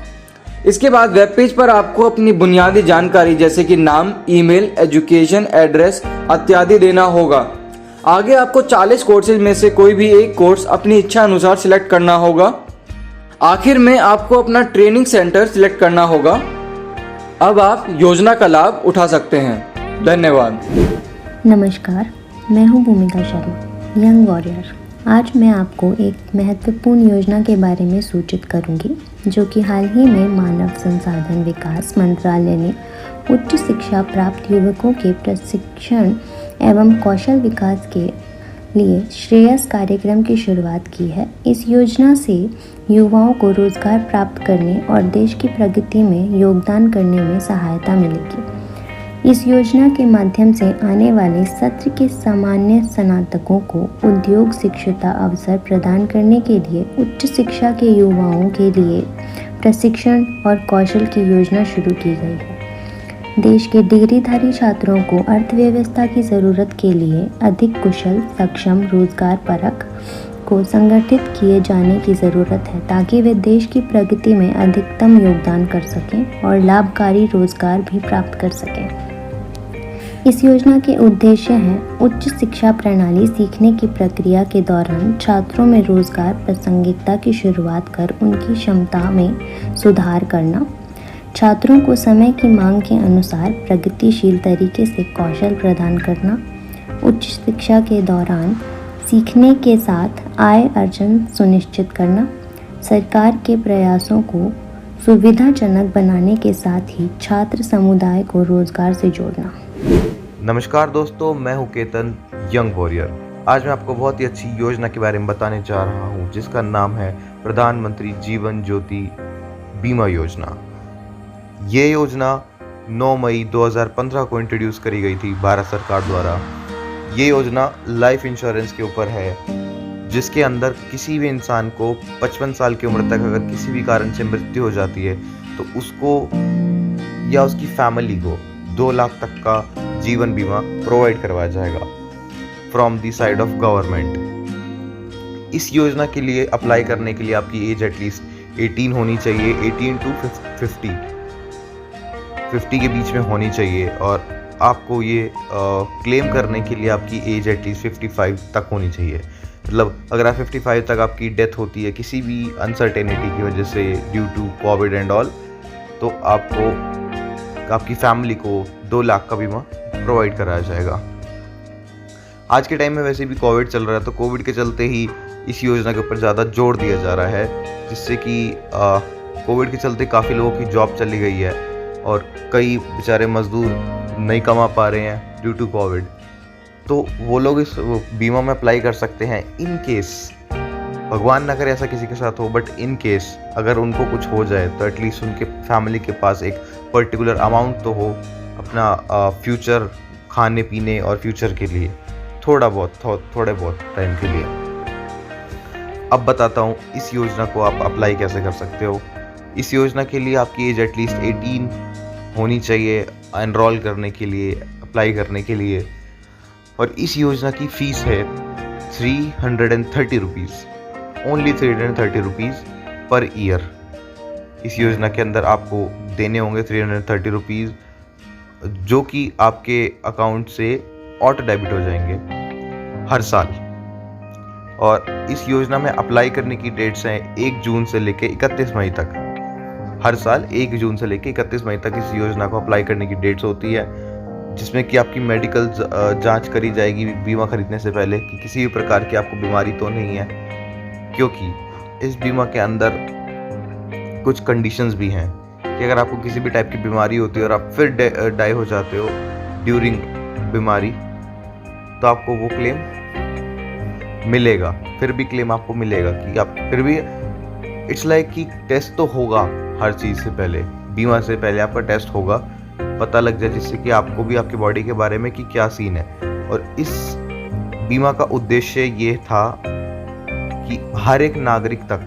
Speaker 15: इसके बाद वेब पेज पर आपको अपनी बुनियादी जानकारी जैसे कि नाम, ईमेल, एजुकेशन, एड्रेस इत्यादि देना होगा। आगे आपको 40 कोर्सेज में से कोई भी एक कोर्स अपनी इच्छा अनुसार सिलेक्ट करना होगा। आखिर में आपको अपना ट्रेनिंग सेंटर सिलेक्ट करना होगा। अब आप योजना का लाभ उठा सकते हैं। धन्यवाद।
Speaker 16: नमस्कार, मैं हूं भूमिका शर्मा, यंग वॉरियर। आज मैं आपको एक महत्वपूर्ण योजना के बारे में सूचित करूंगी, जो कि हाल ही में मानव संसाधन विकास मंत्रालय ने उच्च शिक्षा प्राप्त युवकों के प्रशिक्षण एवं कौशल विकास के लिए श्रेयस कार्यक्रम की शुरुआत की है। इस योजना से युवाओं को रोजगार प्राप्त करने और देश की प्रगति में योगदान करने में सहायता मिलेगी। इस योजना के माध्यम से आने वाले सत्र के सामान्य स्नातकों को उद्योग शिक्षता अवसर प्रदान करने के लिए उच्च शिक्षा के युवाओं के लिए प्रशिक्षण और कौशल की योजना शुरू की गई है। देश के डिग्रीधारी छात्रों को अर्थव्यवस्था की ज़रूरत के लिए अधिक कुशल, सक्षम, रोजगार परक को संगठित किए जाने की ज़रूरत है ताकि वे देश की प्रगति में अधिकतम योगदान कर सकें और लाभकारी रोजगार भी प्राप्त कर सकें। इस योजना के उद्देश्य हैं उच्च शिक्षा प्रणाली सीखने की प्रक्रिया के दौरान छात्रों में रोजगार प्रासंगिकता की शुरुआत कर उनकी क्षमता में सुधार करना, छात्रों को समय की मांग के अनुसार प्रगतिशील तरीके से कौशल प्रदान करना, उच्च शिक्षा के दौरान सीखने के साथ आय अर्जन सुनिश्चित करना, सरकार के प्रयासों को सुविधाजनक बनाने के साथ ही छात्र समुदाय को रोजगार से जोड़ना।
Speaker 17: नमस्कार दोस्तों, मैं हूं केतन, यंग वॉरियर। आज मैं आपको बहुत ही अच्छी योजना के बारे में बताने जा रहा हूं, जिसका नाम है प्रधानमंत्री जीवन ज्योति बीमा योजना। ये योजना 9 मई 2015 को इंट्रोड्यूस करी गई थी भारत सरकार द्वारा। ये योजना लाइफ इंश्योरेंस के ऊपर है, जिसके अंदर किसी भी इंसान को 55 साल की उम्र तक अगर किसी भी कारण से मृत्यु हो जाती है तो उसको या उसकी फैमिली को 2 लाख तक का जीवन बीमा प्रोवाइड करवाया जाएगा from the side of government. इस योजना के लिए अप्लाई करने के लिए आपकी एज एटलीस्ट 18 होनी चाहिए, 18 टू 50 के बीच में होनी चाहिए, और आपको ये क्लेम करने के लिए आपकी एज एटलीस्ट 55 तक होनी चाहिए। मतलब अगर आप 55 तक आपकी डेथ होती है किसी भी अनसर्टेनिटी की वजह से due to COVID and all, तो आपको आपकी फैमिली को 2 लाख का बीमा प्रोवाइड कराया जाएगा। आज के टाइम में वैसे भी कोविड चल रहा है, तो कोविड के चलते ही इस योजना के ऊपर ज़्यादा जोर दिया जा रहा है, जिससे कि कोविड के चलते काफ़ी लोगों की जॉब चली गई है और कई बेचारे मजदूर नहीं कमा पा रहे हैं ड्यू टू कोविड। तो वो लोग इस बीमा में अप्लाई कर सकते हैं इन केस, भगवान ना करे ऐसा किसी के साथ हो, बट इन केस अगर उनको कुछ हो जाए तो एटलीस्ट उनके फैमिली के पास एक पर्टिकुलर अमाउंट तो हो अपना फ्यूचर खाने पीने और फ्यूचर के लिए, थोड़े बहुत टाइम के लिए। अब बताता हूँ इस योजना को आप अप्लाई कैसे कर सकते हो। इस योजना के लिए आपकी एज एटलीस्ट 18 होनी चाहिए एनरोल करने के लिए, अप्लाई करने के लिए, और इस योजना की फ़ीस है 330 rupees, only 330 rupees per year. इस योजना के अंदर आपको देने होंगे 330 रुपीज़, जो कि आपके अकाउंट से ऑटो डेबिट हो जाएंगे हर साल। और इस योजना में अप्लाई करने की डेट्स हैं 1 जून से लेके 31 मई तक। हर साल 1 जून से लेके 31 मई तक इस योजना को अप्लाई करने की डेट्स होती है, जिसमें कि आपकी मेडिकल जांच करी जाएगी बीमा खरीदने से पहले कि किसी भी प्रकार की आपको बीमारी तो नहीं है, क्योंकि इस बीमा के अंदर कुछ कंडीशंस भी हैं कि अगर आपको किसी भी टाइप की बीमारी होती है और आप फिर डाई हो जाते हो ड्यूरिंग बीमारी, तो आपको वो क्लेम मिलेगा, फिर भी क्लेम आपको मिलेगा कि आप फिर भी इट्स लाइक कि टेस्ट तो होगा हर चीज़ से पहले, बीमा से पहले आपका टेस्ट होगा, पता लग जाए, जिससे कि आपको भी आपकी बॉडी के बारे में कि क्या सीन है। और इस बीमा का उद्देश्य ये था कि हर एक नागरिक तक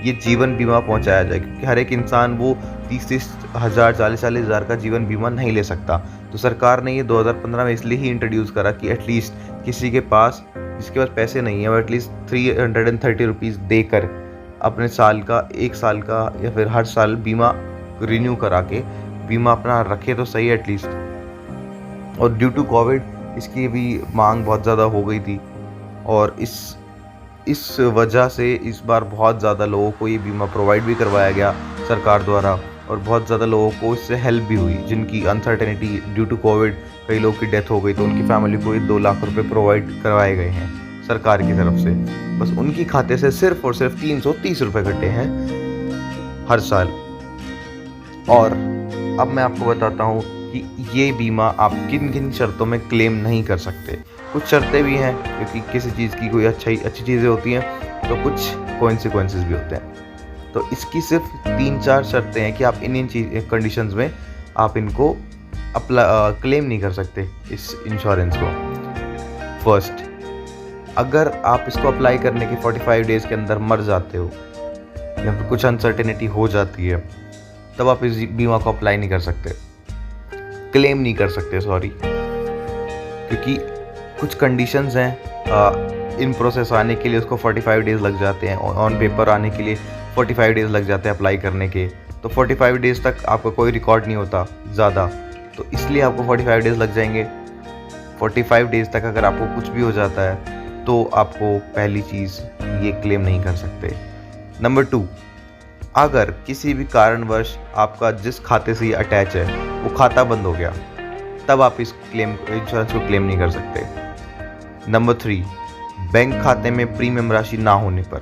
Speaker 17: ये जीवन बीमा पहुंचाया जाए, क्योंकि हर एक इंसान वो 30 हज़ार 40 हज़ार का जीवन बीमा नहीं ले सकता। तो सरकार ने ये 2015 में इसलिए ही इंट्रोड्यूस करा कि एटलीस्ट किसी के पास, जिसके पास पैसे नहीं है, वो एटलीस्ट 330 रुपीज़ देकर अपने साल का, 1 साल का या फिर हर साल बीमा रिन्यू करा के बीमा अपना रखे तो सही एटलीस्ट। और ड्यू टू कोविड इसकी भी मांग बहुत ज़्यादा हो गई थी, और इस वजह से इस बार बहुत ज़्यादा लोगों को ये बीमा प्रोवाइड भी करवाया गया सरकार द्वारा, और बहुत ज़्यादा लोगों को इससे हेल्प भी हुई, जिनकी अनसर्टेनिटी ड्यू टू कोविड कई लोगों की डेथ हो गई, तो उनकी फैमिली को ये 2 लाख रुपए प्रोवाइड करवाए गए हैं सरकार की तरफ से। बस उनकी खाते से सिर्फ और सिर्फ 330 रुपये कटे हैं हर साल। और अब मैं आपको बताता हूँ कि ये बीमा आप किन किन शर्तों में क्लेम नहीं कर सकते। कुछ शर्तें भी हैं, क्योंकि किसी चीज़ की कोई अच्छी चीज़ें होती हैं तो कुछ कॉन्सिक्वेंसेस भी होते हैं। तो इसकी सिर्फ 3-4 शर्तें हैं कि आप इन कंडीशंस में आप इनको क्लेम नहीं कर सकते इस इंश्योरेंस को। फर्स्ट, अगर आप इसको अप्लाई करने के 45 डेज़ के अंदर मर जाते हो या फिर कुछ अनसर्टेनिटी हो जाती है, तब आप इस बीमा को अप्लाई नहीं कर सकते, क्लेम नहीं कर सकते, सॉरी, क्योंकि कुछ कंडीशंस हैं इन प्रोसेस आने के लिए, उसको 45 डेज़ लग जाते हैं, ऑन पेपर आने के लिए 45 डेज़ लग जाते हैं अप्लाई करने के। तो 45 डेज़ तक आपका कोई रिकॉर्ड नहीं होता ज़्यादा, तो इसलिए आपको 45 डेज़ लग जाएंगे। 45 डेज़ तक अगर आपको कुछ भी हो जाता है तो आपको पहली चीज़ ये क्लेम नहीं कर सकते। नंबर 2, अगर किसी भी कारणवश आपका जिस खाते से ये अटैच है वो खाता बंद हो गया, तब आप इस इंश्योरेंस को क्लेम नहीं कर सकते। नंबर 3, बैंक खाते में प्रीमियम राशि ना होने पर,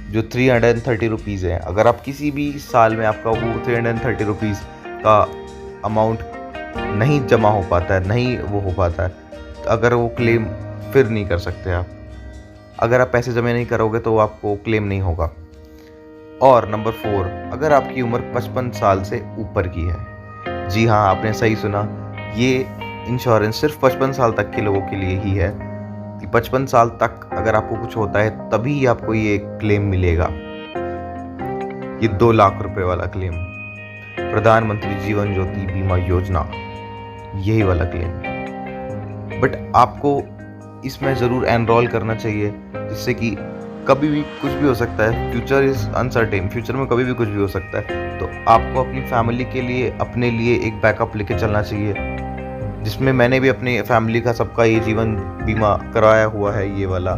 Speaker 17: जो 330 रुपीज़ है, अगर आप किसी भी साल में आपका वो 330 रुपीज़ का अमाउंट नहीं जमा हो पाता है, नहीं वो हो पाता है, तो अगर वो क्लेम फिर नहीं कर सकते आप। अगर आप पैसे जमा नहीं करोगे तो आपको क्लेम नहीं होगा। और नंबर 4, अगर आपकी उम्र 55 साल से ऊपर की है। जी हाँ, आपने सही सुना, ये इंश्योरेंस सिर्फ 55 साल तक के लोगों के लिए ही है कि 55 साल तक अगर आपको कुछ होता है तभी आपको ये क्लेम मिलेगा, ये 2 लाख रुपए वाला क्लेम, प्रधानमंत्री जीवन ज्योति बीमा योजना। यही वाला क्लेम। बट आपको इसमें ज़रूर एनरोल करना चाहिए, जिससे कि कभी भी कुछ भी हो सकता है। फ्यूचर इज़ अनसर्टेन, फ्यूचर में कभी भी कुछ भी हो सकता है। तो आपको अपनी फैमिली के लिए, अपने लिए एक बैकअप लेके चलना चाहिए, जिसमें मैंने भी अपनी फैमिली का सबका ये जीवन बीमा कराया हुआ है, ये वाला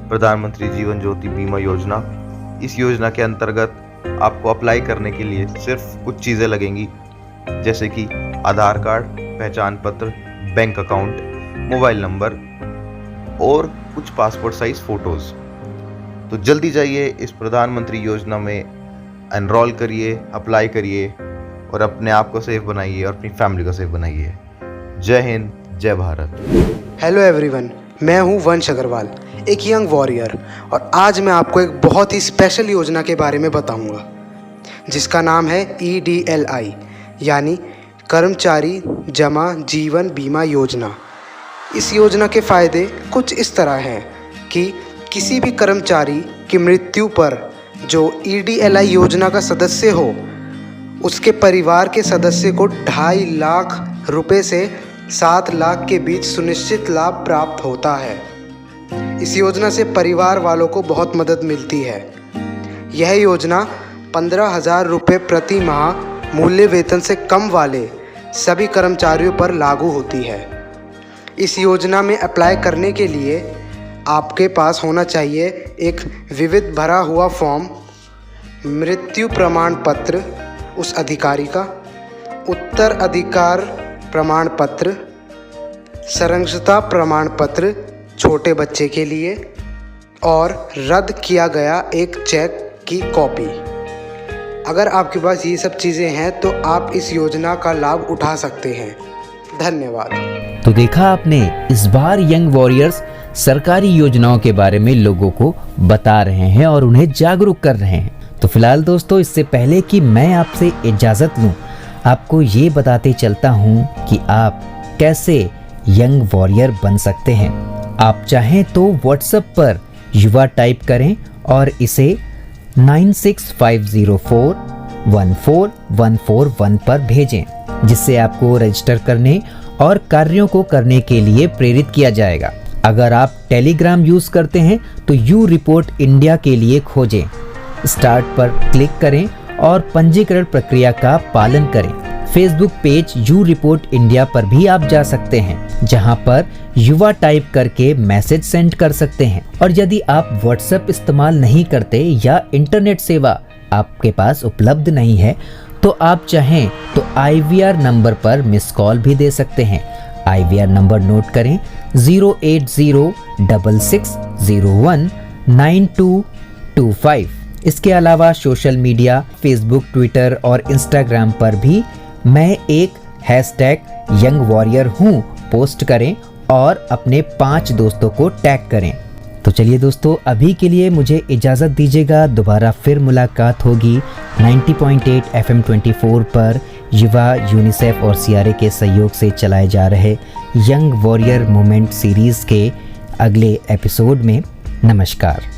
Speaker 17: प्रधानमंत्री जीवन ज्योति बीमा योजना। इस योजना के अंतर्गत आपको अप्लाई करने के लिए सिर्फ कुछ चीज़ें लगेंगी, जैसे कि आधार कार्ड, पहचान पत्र, बैंक अकाउंट, मोबाइल नंबर और कुछ पासपोर्ट साइज फ़ोटोज़। तो जल्दी जाइए इस प्रधानमंत्री योजना में एनरोल करिए, अप्लाई करिए और अपने आप को सेफ बनाइए और अपनी फैमिली को सेफ बनाइए। जय हिंद, जय भारत।
Speaker 18: हेलो एवरीवन, मैं हूं वंश अग्रवाल, एक यंग वॉरियर, और आज मैं आपको एक बहुत ही स्पेशल योजना के बारे में बताऊंगा, जिसका नाम है EDLI यानी कर्मचारी जमा जीवन बीमा योजना। इस योजना के फ़ायदे कुछ इस तरह हैं कि किसी भी कर्मचारी की मृत्यु पर जो EDLI योजना का सदस्य हो, उसके परिवार के सदस्य को 2.5 लाख रुपए से 7 लाख के बीच सुनिश्चित लाभ प्राप्त होता है। इस योजना से परिवार वालों को बहुत मदद मिलती है। यह योजना 15,000 रुपये प्रति माह मूल्य वेतन से कम वाले सभी कर्मचारियों पर लागू होती है। इस योजना में अप्लाई करने के लिए आपके पास होना चाहिए एक विविध भरा हुआ फॉर्म, मृत्यु प्रमाण पत्र उस अधिकारी का, उत्तराधिकार प्रमाण पत्र, संरक्षता प्रमाण पत्र छोटे बच्चे के लिए और रद्द किया गया एक चेक की कॉपी। अगर आपके पास ये सब चीज़ें हैं तो आप इस योजना का लाभ उठा सकते हैं। धन्यवाद।
Speaker 1: तो देखा आपने, इस बार यंग वॉरियर्स सरकारी योजनाओं के बारे में लोगों को बता रहे हैं और उन्हें जागरूक कर रहे हैं। तो फिलहाल दोस्तों, इससे पहले कि मैं आपसे इजाजत लूं, आपको ये बताते चलता हूं कि आप कैसे यंग वॉरियर बन सकते हैं। आप चाहें तो व्हाट्सएप पर युवा टाइप करें और इसे 9650414141 पर भेजें, जिससे आपको रजिस्टर करने और कार्यों को करने के लिए प्रेरित किया जाएगा। अगर आप टेलीग्राम यूज करते हैं तो यू रिपोर्ट इंडिया के लिए खोजें, स्टार्ट पर क्लिक करें और पंजीकरण प्रक्रिया का पालन करें। Facebook page you report India पर भी आप जा सकते हैं, जहां पर युवा टाइप करके मैसेज सेंड कर सकते हैं। और यदि आप व्हाट्सएप इस्तेमाल नहीं करते या इंटरनेट सेवा आपके पास उपलब्ध नहीं है, तो आप चाहें तो IVR नंबर पर मिस कॉल भी दे सकते हैं। IVR नंबर नोट करें 08066019225। इसके अलावा सोशल मीडिया फेसबुक, ट्विटर और इंस्टाग्राम पर भी मैं एक #यंग वॉरियर हूँ पोस्ट करें और अपने 5 दोस्तों को टैग करें। तो चलिए दोस्तों, अभी के लिए मुझे इजाज़त दीजिएगा। दोबारा फिर मुलाकात होगी 90.8 FM 24 पर युवा, यूनिसेफ और CRA के सहयोग से चलाए जा रहे यंग वॉरियर मूवमेंट सीरीज़ के अगले एपिसोड में। नमस्कार।